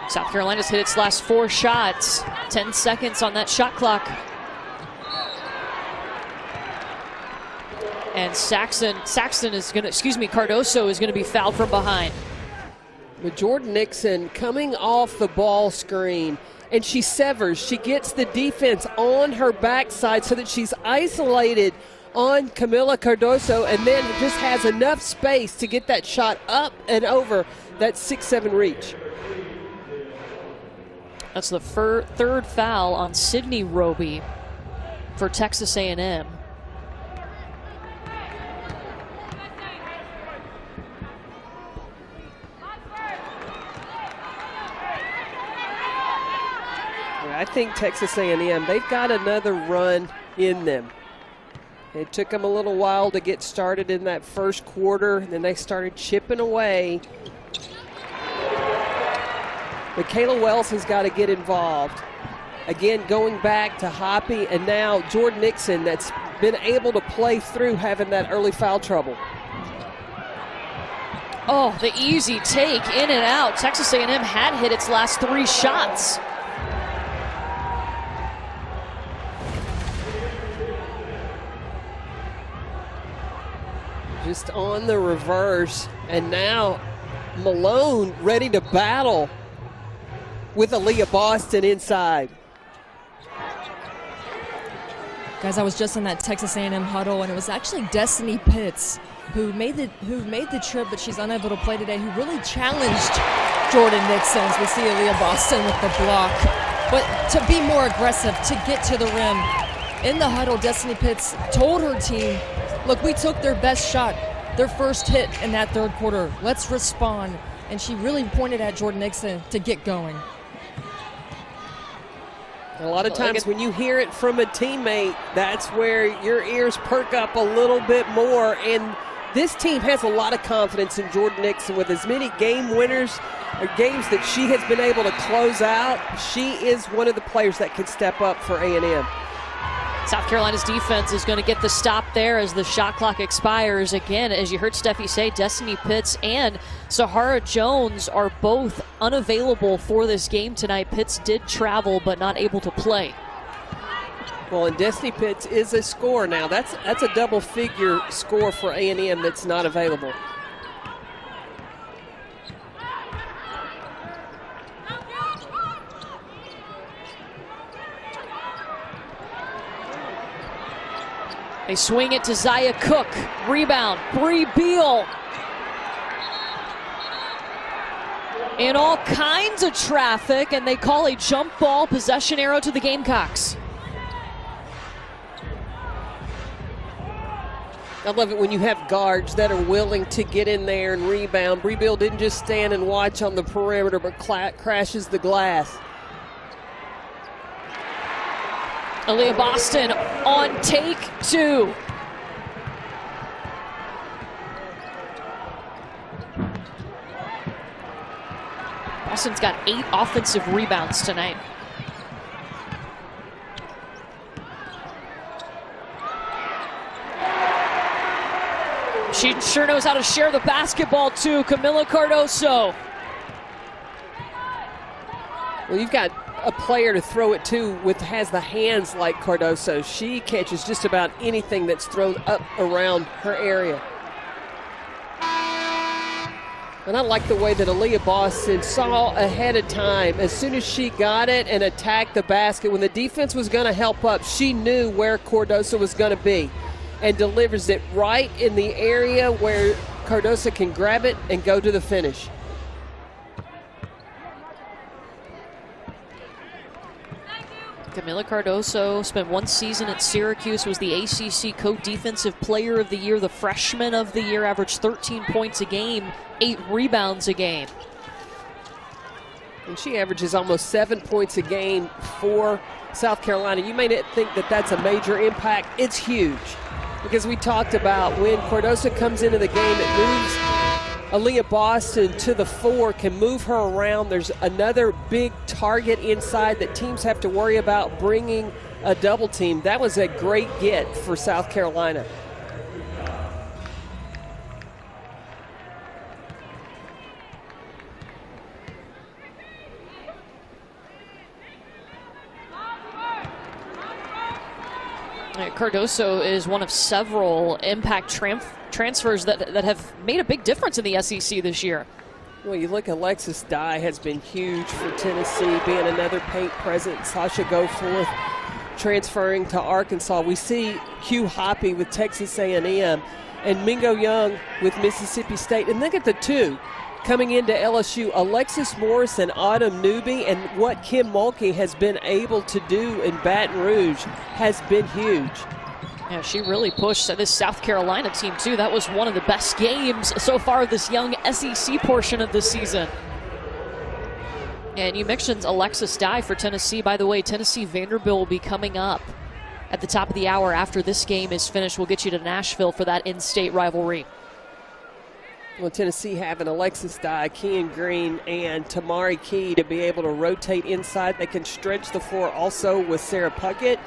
South Carolina's hit its last 4 shots. 10 seconds on that shot clock. And Cardoso is going to be fouled from behind. But Jordan Nixon coming off the ball screen, and she severs. She gets the defense on her backside so that she's isolated on Camila Cardoso, and then just has enough space to get that shot up and over that 6-7 reach. That's the third foul on Sydney Roby for Texas A&M. I think Texas A&M, they've got another run in them. It took them a little while to get started in that first quarter, and then they started chipping away. But Kayla Wells has got to get involved. Again, going back to Hoppy, and now Jordan Nixon, that's been able to play through having that early foul trouble. Oh, the easy take in and out. Texas A&M had hit its last 3 shots. Just on the reverse, and now Malone ready to battle with Aaliyah Boston inside. Guys, I was just in that Texas A&M huddle, and it was actually Destiny Pitts who made the trip, but she's unable to play today, who really challenged Jordan Nixon. As we see Aaliyah Boston with the block, but to be more aggressive, to get to the rim. In the huddle, Destiny Pitts told her team, look, we took their best shot, their first hit in that third quarter. Let's respond. And she really pointed at Jordan Nixon to get going. A lot of times when you hear it from a teammate, that's where your ears perk up a little bit more. And this team has a lot of confidence in Jordan Nixon. With as many game winners or games that she has been able to close out, she is one of the players that can step up for A&M. South Carolina's defense is going to get the stop there as the shot clock expires. Again, as you heard Steffi say, Destiny Pitts and Sahara Jones are both unavailable for this game tonight. Pitts did travel, but not able to play. Well, and Destiny Pitts is a scorer now. That's a double-figure score for A&M that's not available. They swing it to Zaya Cook. Rebound, Bree Beal. In all kinds of traffic, and they call a jump ball possession arrow to the Gamecocks. I love it when you have guards that are willing to get in there and rebound. Bree Beal didn't just stand and watch on the perimeter, but crashes the glass. Aaliyah Boston on take 2. Boston's got 8 offensive rebounds tonight. She sure knows how to share the basketball too. Camila Cardoso. Well, you've got a player to throw it to has the hands like Cardoso. She catches just about anything that's thrown up around her area. And I like the way that Aaliyah Boston saw ahead of time. As soon as she got it and attacked the basket, when the defense was going to help up, she knew where Cardoso was going to be and delivers it right in the area where Cardoso can grab it and go to the finish. Camila Cardoso spent 1 season at Syracuse, was the ACC Co-Defensive Player of the Year, the Freshman of the Year, averaged 13 points a game, 8 rebounds a game. And she averages almost 7 points a game for South Carolina. You may not think that that's a major impact. It's huge, because we talked about when Cardoso comes into the game, it moves Aaliyah Boston to the 4, can move her around. There's another big target inside that teams have to worry about bringing a double team. That was a great get for South Carolina. Cardoso is one of several impact transfers that have made a big difference in the SEC this year. Well, you look, Alexis Dye has been huge for Tennessee, being another paint presence. Sasha Goforth transferring to Arkansas. We see Q Hoppy with Texas A&M and Mingo Young with Mississippi State. And look at the 2 coming into LSU, Alexis Morris and Autumn Newby, and what Kim Mulkey has been able to do in Baton Rouge has been huge. Yeah, she really pushed this South Carolina team, too. That was one of the best games so far this young SEC portion of the season. And you mentioned Alexis Dye for Tennessee. By the way, Tennessee-Vanderbilt will be coming up at the top of the hour after this game is finished. We'll get you to Nashville for that in-state rivalry. Well, Tennessee having Alexis Dye, Kean Green, and Tamari Key to be able to rotate inside. They can stretch the floor also with Sarah Puckett.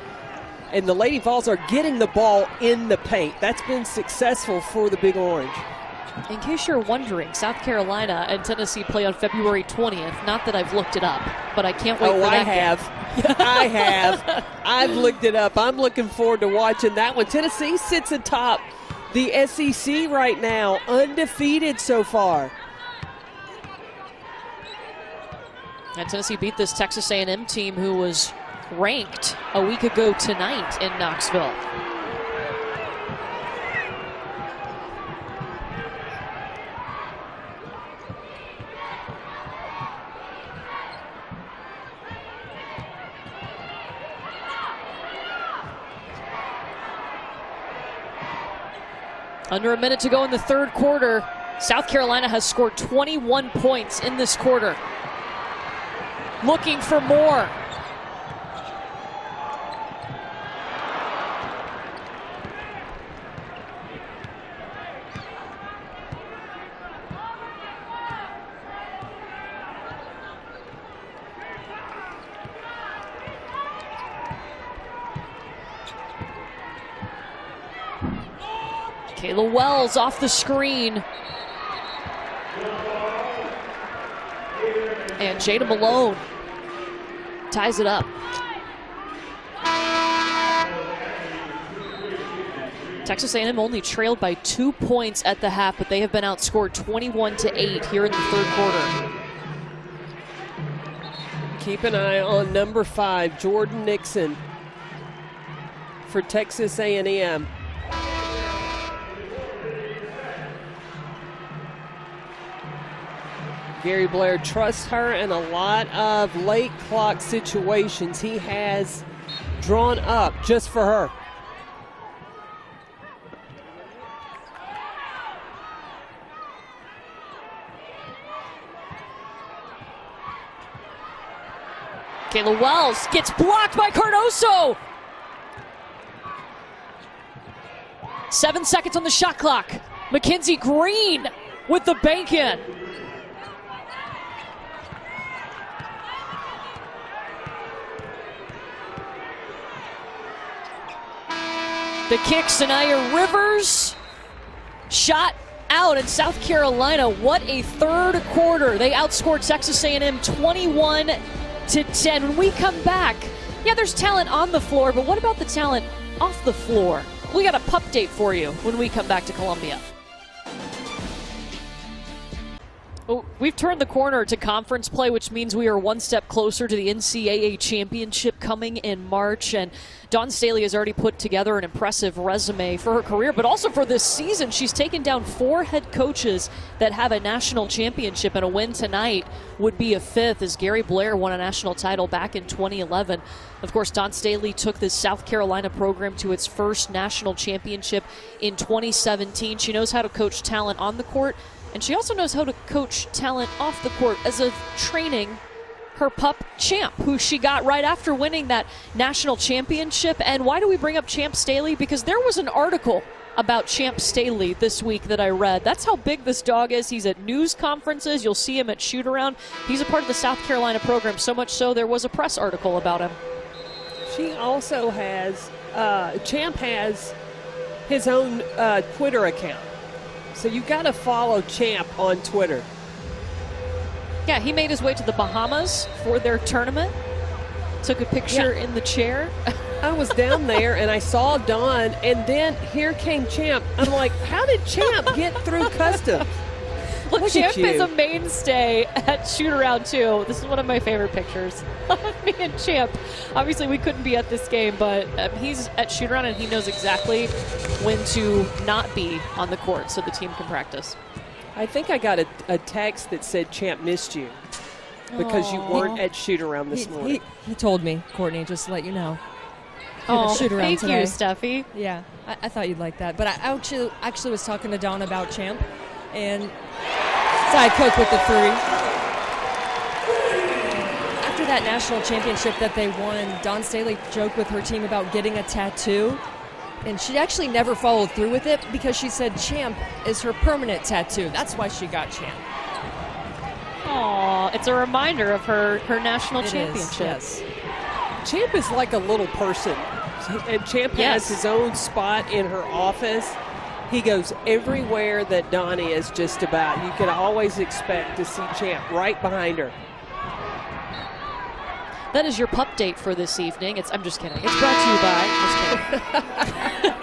And the Lady Vols are getting the ball in the paint. That's been successful for the Big Orange. In case you're wondering, South Carolina and Tennessee play on February 20th. Not that I've looked it up, but I can't wait for that game. I have. I've looked it up. I'm looking forward to watching that one. Tennessee sits atop the SEC right now, undefeated so far. And Tennessee beat this Texas A&M team who was ranked a week ago tonight in Knoxville. Under a minute to go in the third quarter. South Carolina has scored 21 points in this quarter. Looking for more. Kayla Wells off the screen. And Jada Malone ties it up. Texas A&M only trailed by 2 points at the half, but they have been outscored 21-8 here in the third quarter. Keep an eye on number 5, Jordan Nixon for Texas A&M. Gary Blair trusts her in a lot of late clock situations. He has drawn up just for her. Kayla Wells gets blocked by Cardoso. 7 seconds on the shot clock. Mackenzie Green with the bank in. The kick, Sanaya Rivers, shot out in South Carolina. What a third quarter. They outscored Texas A&M 21-10. When we come back, yeah, there's talent on the floor, but what about the talent off the floor? We got a pup date for you when we come back to Columbia. Well, we've turned the corner to conference play, which means we are one step closer to the NCAA championship coming in March. And Dawn Staley has already put together an impressive resume for her career, but also for this season. She's taken down 4 head coaches that have a national championship, and a win tonight would be a 5th, as Gary Blair won a national title back in 2011. Of course, Dawn Staley took this South Carolina program to its first national championship in 2017. She knows how to coach talent on the court, and she also knows how to coach talent off the court as of training her pup, Champ, who she got right after winning that national championship. And why do we bring up Champ Staley? Because there was an article about Champ Staley this week that I read. That's how big this dog is. He's at news conferences. You'll see him at shoot-around. He's a part of the South Carolina program, so much so there was a press article about him. She also has, Champ has his own Twitter account. So you got to follow Champ on Twitter. Yeah, he made his way to the Bahamas for their tournament. Took a picture in the chair. I was down there and I saw Dawn, and then here came Champ. I'm like, how did Champ get through customs? Look, Champ is a mainstay at shoot-around, too. This is one of my favorite pictures of me and Champ. Obviously, we couldn't be at this game, but he's at shoot-around, and he knows exactly when to not be on the court so the team can practice. I think I got a text that said Champ missed you because you weren't at shoot-around this morning. He told me, Courtney, just to let you know. Oh, shoot-around thank today. you, Steffi. Yeah, I thought you'd like that. But I actually was talking to Dawn about Champ, and side cook with the 3. After that national championship that they won, Dawn Staley joked with her team about getting a tattoo, and she actually never followed through with it because she said Champ is her permanent tattoo. That's why she got Champ. Aw, it's a reminder of her national championship. Yes. Champ is like a little person. And Champ has his own spot in her office. He goes everywhere that Donnie is just about. You can always expect to see Champ right behind her. That is your pup date for this evening. I'm just kidding. It's brought to you by. Just kidding.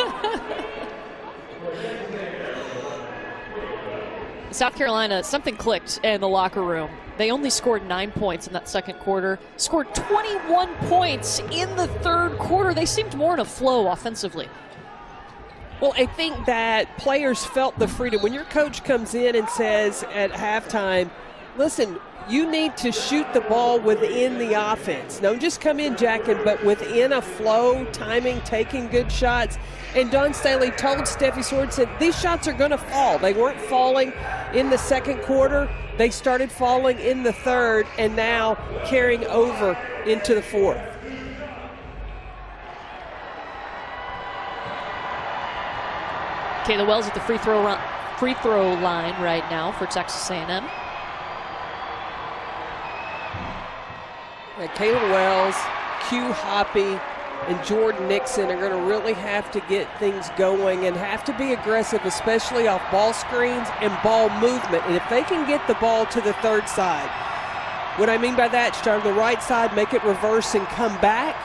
South Carolina, something clicked in the locker room. They only scored 9 points in that second quarter, scored 21 points in the third quarter. They seemed more in a flow offensively. Well, I think that players felt the freedom. When your coach comes in and says at halftime, listen, you need to shoot the ball within the offense. Don't just come in jacking, but within a flow, timing, taking good shots. And Dawn Staley told Steffi Sorensen, these shots are going to fall. They weren't falling in the second quarter. They started falling in the third and now carrying over into the fourth. Kayla Wells at the free throw line right now for Texas A&M. Kayla Wells, Q Hoppy, and Jordan Nixon are going to really have to get things going and have to be aggressive, especially off ball screens and ball movement. And if they can get the ball to the third side, what I mean by that, start on the right side, make it reverse and come back,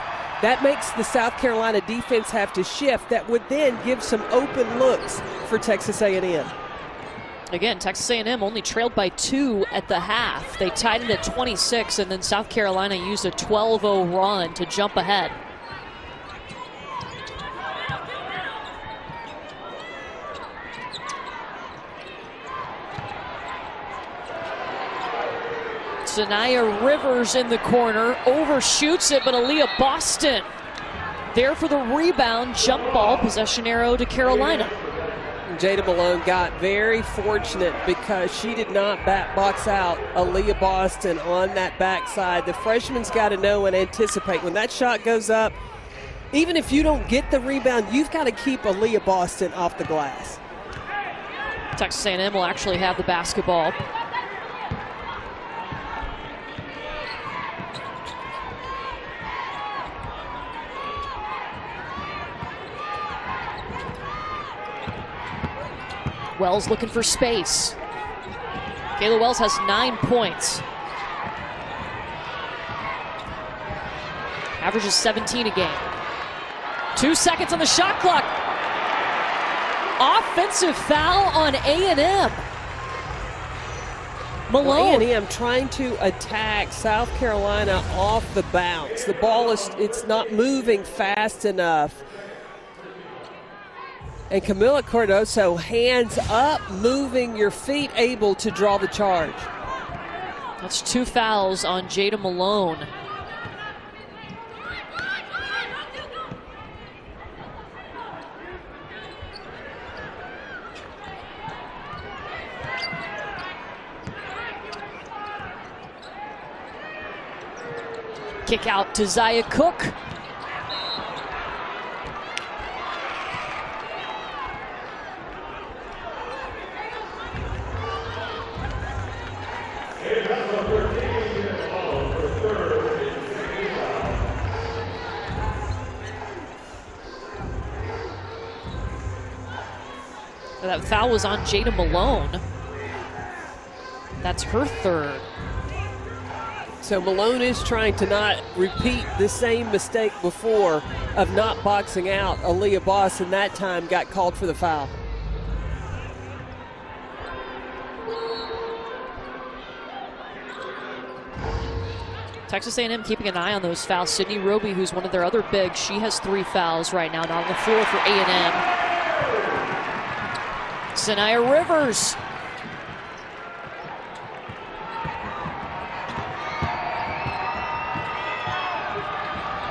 that makes the South Carolina defense have to shift. That would then give some open looks for Texas A&M. Again, Texas A&M only trailed by 2 at the half. They tied it at 26, and then South Carolina used a 12-0 run to jump ahead. Sanaya Rivers in the corner, overshoots it, but Aaliyah Boston there for the rebound. Jump ball, possession arrow to Carolina. Jada Malone got very fortunate because she did not box out Aaliyah Boston on that backside. The freshman's got to know and anticipate when that shot goes up, even if you don't get the rebound, you've got to keep Aaliyah Boston off the glass. Texas A&M will actually have the basketball. Wells looking for space. Kayla Wells has 9 points. Averages 17 a game. 2 seconds on the shot clock. Offensive foul on A&M. Malone. A&M trying to attack South Carolina off the bounce. The ball it's not moving fast enough. And Camila Cardoso, hands up, moving your feet, able to draw the charge. That's 2 fouls on Jada Malone. Kick out to Zaya Cook. That foul was on Jada Malone. That's her 3rd. So Malone is trying to not repeat the same mistake before of not boxing out Aaliyah Boss, and that time got called for the foul. Texas A&M keeping an eye on those fouls. Sydney Roby, who's one of their other bigs, she has 3 fouls right now, not on the floor for A&M. Sanaya Rivers.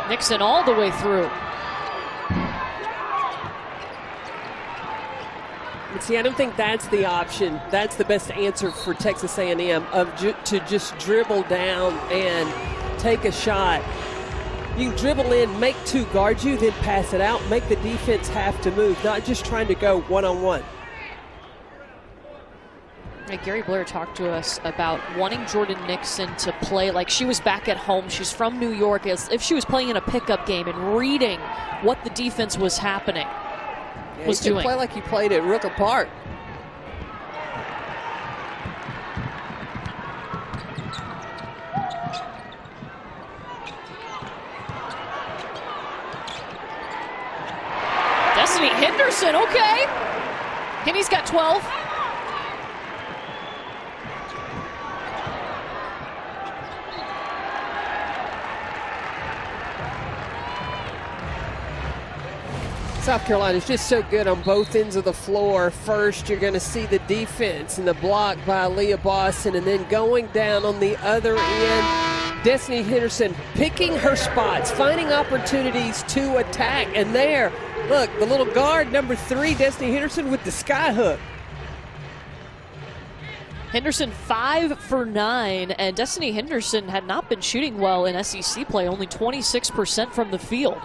Nixon all the way through. But see, I don't think that's the option. That's the best answer for Texas A&M to just dribble down and take a shot. You can dribble in, make 2 guard you, then pass it out, make the defense have to move, not just trying to go one-on-one. Gary Blair talked to us about wanting Jordan Nixon to play like she was back at home. She's from New York, as if she was playing in a pickup game and reading what the defense was happening. Yeah, was doing. Play like he played at Rooker Park. Destiny Henderson, okay. Henny's got 12. South Carolina is just so good on both ends of the floor. First, you're going to see the defense and the block by Aaliyah Boston, and then going down on the other end, Destiny Henderson picking her spots, finding opportunities to attack. And there, look, the little guard, number 3, Destiny Henderson with the sky hook. Henderson 5 for 9, and Destiny Henderson had not been shooting well in SEC play, only 26% from the field.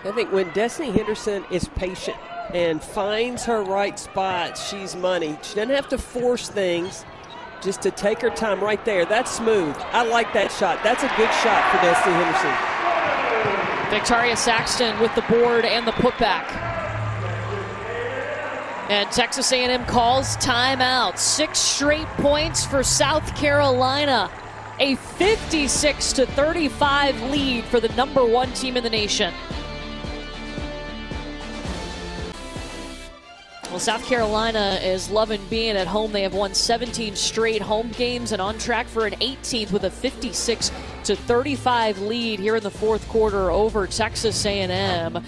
I think when Destiny Henderson is patient and finds her right spots, she's money. She doesn't have to force things, just to take her time right there. That's smooth. I like that shot. That's a good shot for Destiny Henderson. Victoria Saxton with the board and the putback. And Texas A&M calls timeout. 6 straight points for South Carolina. A 56-35 lead for the number 1 team in the nation. Well, South Carolina is loving being at home. They have won 17 straight home games and on track for an 18th with a 56-35 lead here in the 4th quarter over Texas A&M.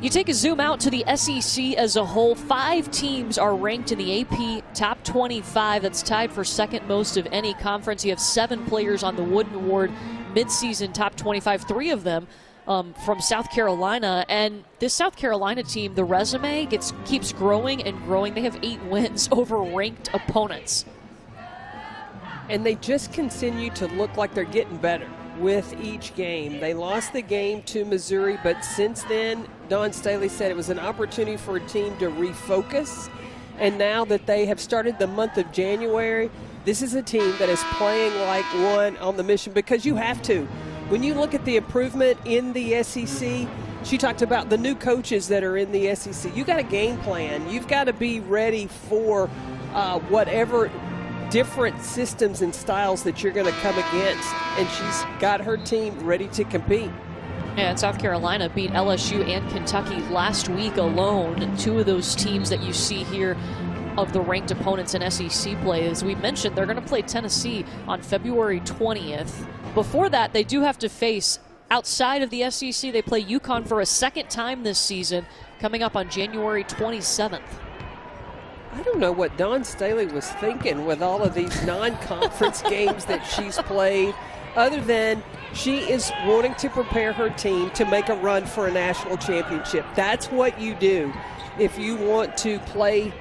You take a zoom out to the SEC as a whole. 5 teams are ranked in the AP top 25. That's tied for 2nd most of any conference. You have 7 players on the Wooden Award midseason top 25, 3 of them from South Carolina. And this South Carolina team, the resume keeps growing and growing. They have 8 wins over ranked opponents. And they just continue to look like they're getting better with each game. They lost the game to Missouri, but since then, Dawn Staley said it was an opportunity for a team to refocus. And now that they have started the month of January, this is a team that is playing like one on the mission, because you have to. When you look at the improvement in the SEC, she talked about the new coaches that are in the SEC. You got a game plan. You've got to be ready for whatever different systems and styles that you're going to come against, and she's got her team ready to compete. Yeah, and South Carolina beat LSU and Kentucky last week alone. Two of those teams that you see here of the ranked opponents in SEC play. As we mentioned, they're going to play Tennessee on February 20th. Before that, they do have to face, outside of the SEC, they play UConn for a second time this season, coming up on January 27th. I don't know what Dawn Staley was thinking with all of these non-conference games that she's played, other than she is wanting to prepare her team to make a run for a national championship. That's what you do if you want to play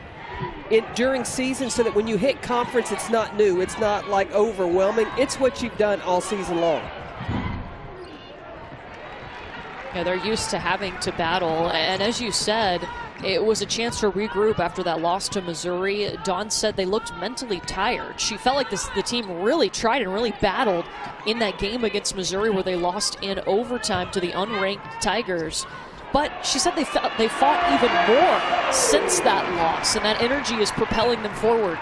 it during season, so that when you hit conference, it's not new. It's not like overwhelming. It's what you've done all season long. Yeah, they're used to having to battle. And as you said, it was a chance to regroup after that loss to Missouri. Dawn said they looked mentally tired. She felt like the team really tried and really battled in that game against Missouri, where they lost in overtime to the unranked Tigers. But she said they fought even more since that loss, and that energy is propelling them forward.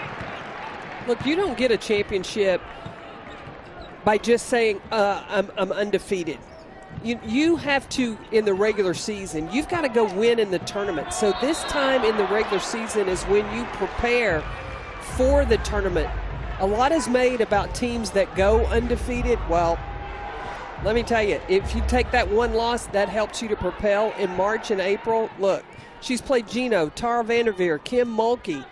Look, you don't get a championship by just saying, I'm undefeated. You have to, in the regular season, you've got to go win in the tournament. So this time in the regular season is when you prepare for the tournament. A lot is made about teams that go undefeated. Well, let me tell you, if you take that one loss, that helps you to propel in March and April. Look, she's played Gino, Tara Vanderveer, Kim Mulkey.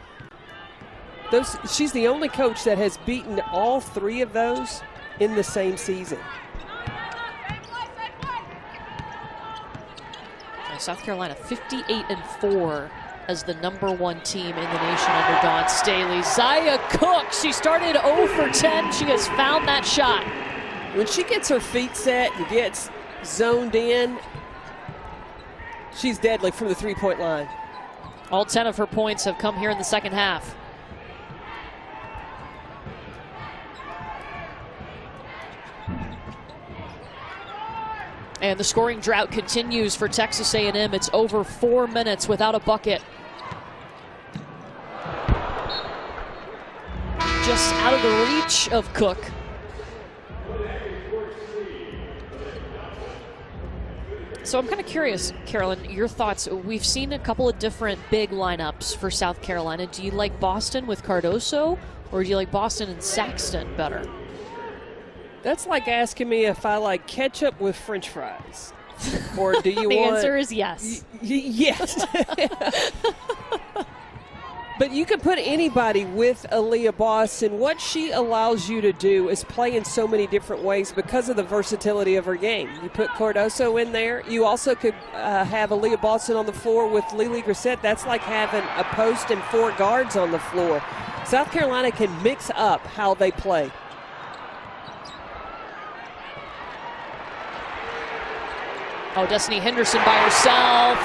She's the only coach that has beaten all three of those in the same season. South Carolina 58-4 as the #1 team in the nation under Dawn Staley. Zia Cook, she started 0 for 10. She has found that shot. When she gets her feet set and gets zoned in, she's deadly from the three-point line. All 10 of her points have come here in the second half. And the scoring drought continues for Texas A&M. It's over 4 minutes without a bucket. Just out of the reach of Cook. So I'm kind of curious, Carolyn, your thoughts. We've seen a couple of different big lineups for South Carolina. Do you like Boston with Cardoso, or do you like Boston and Saxton better? That's like asking me if I like ketchup with French fries. Or do you the want... answer is yes. Yes. But you can put anybody with Aaliyah Boston. What she allows you to do is play in so many different ways because of the versatility of her game. You put Cardoso in there. You also could have Aaliyah Boston on the floor with Lily Grissett. That's like having a post and 4 guards on the floor. South Carolina can mix up how they play. Oh, Destiny Henderson by herself.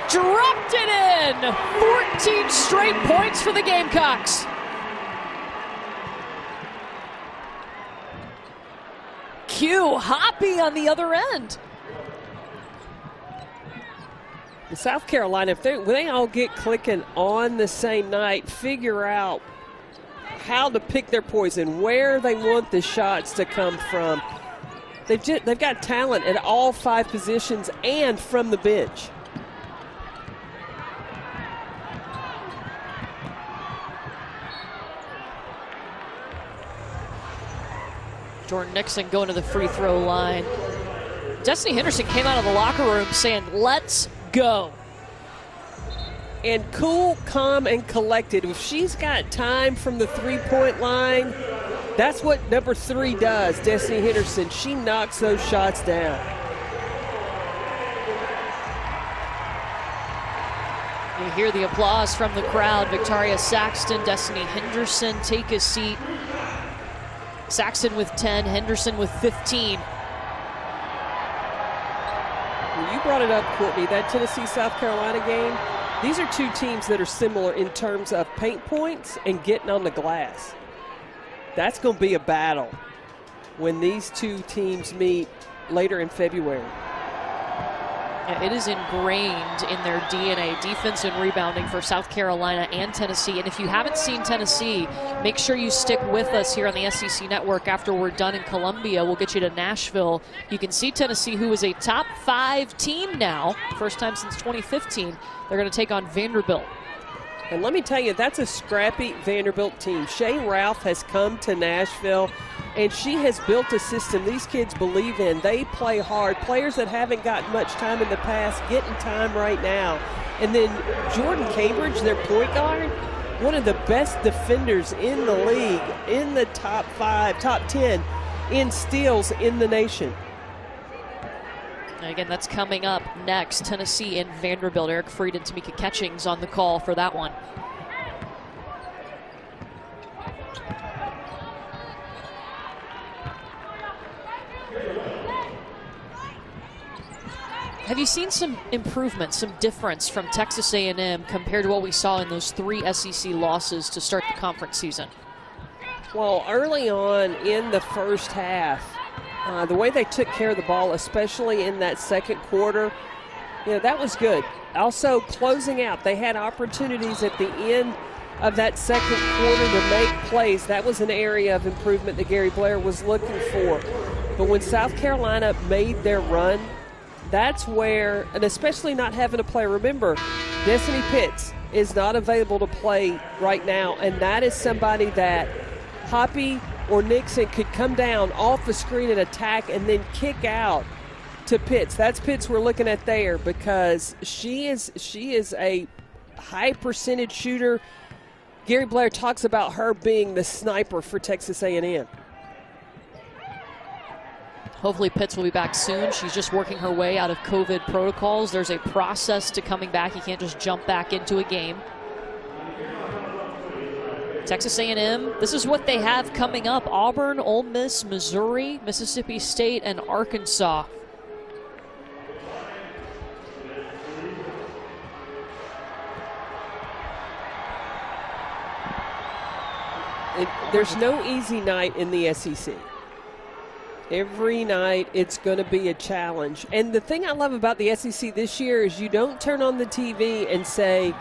Dropped it in! 14 straight points for the Gamecocks. Q Hoppy on the other end. South Carolina, when they all get clicking on the same night, figure out how to pick their poison, where they want the shots to come from. They've got talent at all 5 positions and from the bench. Jordan Nixon going to the free throw line. Destiny Henderson came out of the locker room saying, "Let's go." And cool, calm, and collected. If she's got time from the three-point line, that's what number 3 does, Destiny Henderson. She knocks those shots down. You hear the applause from the crowd. Victoria Saxton, Destiny Henderson take a seat. Saxton with 10, Henderson with 15. Well, you brought it up, Courtney, that Tennessee-South Carolina game. These are 2 teams that are similar in terms of paint points and getting on the glass. That's going to be a battle when these 2 teams meet later in February. Yeah, it is ingrained in their DNA, defense and rebounding for South Carolina and Tennessee. And if you haven't seen Tennessee, make sure you stick with us here on the SEC Network after we're done in Columbia. We'll get you to Nashville. You can see Tennessee, who is a top 5 team now, first time since 2015. They're going to take on Vanderbilt. And let me tell you, that's a scrappy Vanderbilt team. Shay Ralph has come to Nashville, and she has built a system these kids believe in. They play hard. Players that haven't got much time in the past getting time right now. And then Jordan Cambridge, their point guard, one of the best defenders in the league, in the top 5, top 10 in steals in the nation. And again, that's coming up next. Tennessee and Vanderbilt. Eric Freed and Tamika Catchings on the call for that one. Have you seen some improvement, some difference from Texas A&M compared to what we saw in those 3 SEC losses to start the conference season? Well, early on in the first half, the way they took care of the ball, especially in that second quarter, that was good. Also, closing out, they had opportunities at the end of that second quarter to make plays. That was an area of improvement that Gary Blair was looking for. But when South Carolina made their run, that's where, and especially not having a player, remember, Destiny Pitts is not available to play right now, and that is somebody that Hoppy or Nixon could come down off the screen and attack and then kick out to Pitts. That's Pitts we're looking at there, because she is a high percentage shooter. Gary Blair talks about her being the sniper for Texas A&M. Hopefully Pitts will be back soon. She's just working her way out of COVID protocols. There's a process to coming back. You can't just jump back into a game. Texas A&M, this is what they have coming up. Auburn, Ole Miss, Missouri, Mississippi State, and Arkansas. There's no easy night in the SEC. Every night it's going to be a challenge. And the thing I love about the SEC this year is you don't turn on the TV and say,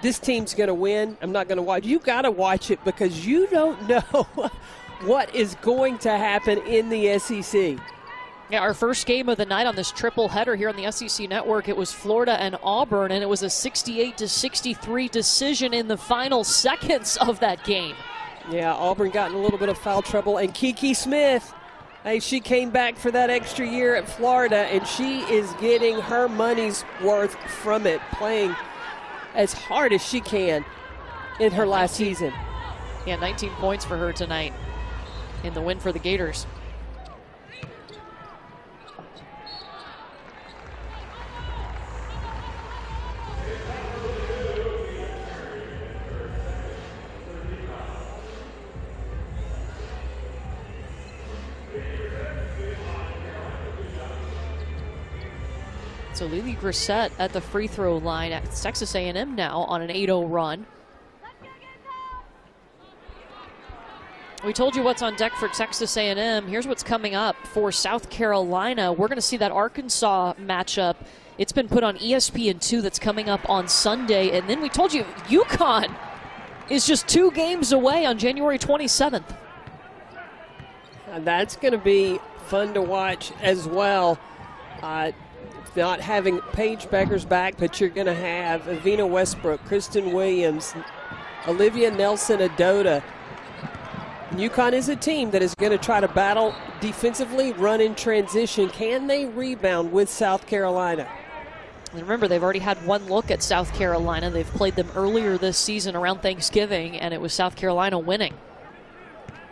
this team's going to win, I'm not going to watch. You got to watch it, because you don't know what is going to happen in the SEC. Yeah, our first game of the night on this triple header here on the SEC Network, it was Florida and Auburn, and it was a 68-63 decision in the final seconds of that game. Yeah, Auburn got in a little bit of foul trouble, and Kiki Smith, hey, she came back for that extra year at Florida, and she is getting her money's worth from it, playing as hard as she can in her last season. Yeah, 19 points for her tonight in the win for the Gators. So Lily Grissett at the free throw line at Texas A&M now on an 8-0 run. We told you what's on deck for Texas A&M. Here's what's coming up for South Carolina. We're going to see that Arkansas matchup. It's been put on ESPN2. That's coming up on Sunday. And then we told you UConn is just 2 games away on January 27th. And that's going to be fun to watch as well. Not having Paige Beckers back, but you're going to have Avina Westbrook, Kristen Williams, Olivia Nelson-Adota. UConn is a team that is going to try to battle defensively, run in transition. Can they rebound with South Carolina? And remember, they've already had one look at South Carolina. They've played them earlier this season around Thanksgiving, and it was South Carolina winning.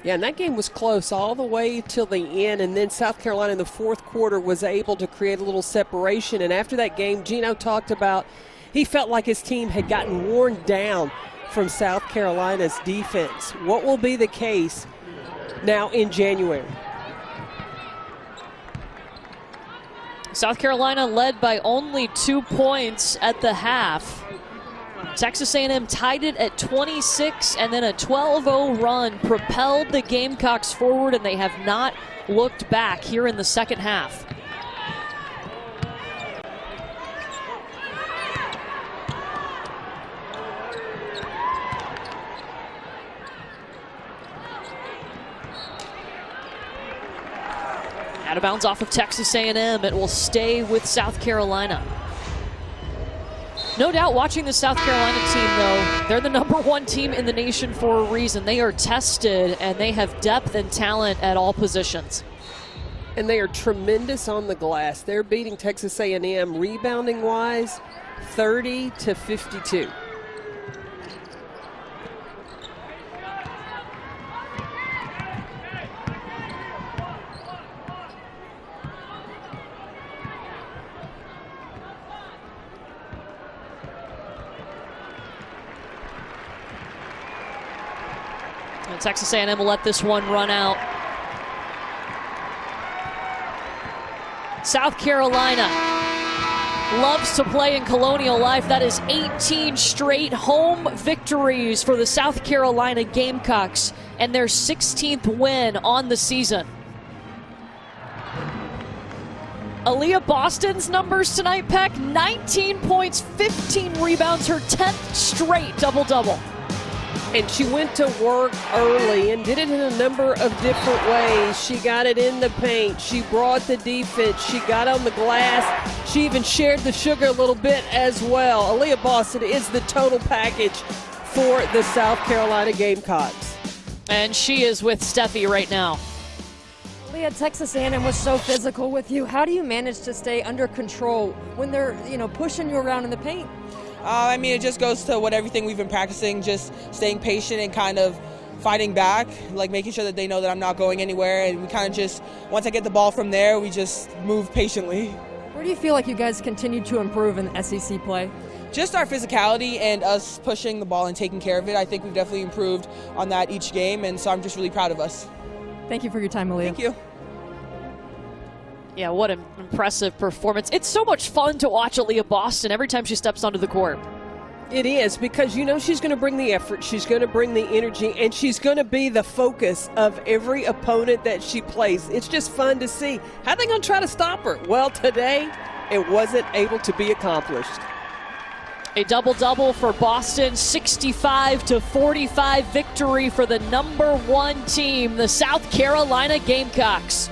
Yeah, and that game was close all the way till the end, and then South Carolina in the fourth quarter was able to create a little separation. And after that game, Gino talked about he felt like his team had gotten worn down from South Carolina's defense. What will be the case now in January? South Carolina led by only 2 points at the half. Texas A&M tied it at 26, and then a 12-0 run propelled the Gamecocks forward, and they have not looked back here in the second half. Out of bounds off of Texas A&M. It will stay with South Carolina. No doubt watching the South Carolina team, though, they're the #1 team in the nation for a reason. They are tested, and they have depth and talent at all positions. And they are tremendous on the glass. They're beating Texas A&M rebounding-wise 30-52. And Texas A&M will let this one run out. South Carolina loves to play in Colonial Life. That is 18 straight home victories for the South Carolina Gamecocks and their 16th win on the season. Aaliyah Boston's numbers tonight, Peck: 19 points, 15 rebounds, her 10th straight double-double. And she went to work early and did it in a number of different ways. She got it in the paint. She brought the defense. She got on the glass. She even shared the sugar a little bit as well. Aaliyah Boston is the total package for the South Carolina Gamecocks. And she is with Steffi right now. Leah, Texas A&M was so physical with you. How do you manage to stay under control when they're, pushing you around in the paint? I mean, it just goes to what everything we've been practicing, just staying patient and kind of fighting back, like making sure that they know that I'm not going anywhere. And we kind of just, once I get the ball from there, we just move patiently. Where do you feel like you guys continue to improve in SEC play? Just our physicality and us pushing the ball and taking care of it. I think we've definitely improved on that each game, and so I'm just really proud of us. Thank you for your time, Aaliyah. Thank you. Yeah, what an impressive performance. It's so much fun to watch Aaliyah Boston every time she steps onto the court. It is, because she's going to bring the effort, she's going to bring the energy, and she's going to be the focus of every opponent that she plays. It's just fun to see. How are they going to try to stop her? Well, today it wasn't able to be accomplished. A double-double for Boston, 65-45 victory for the #1 team, the South Carolina Gamecocks.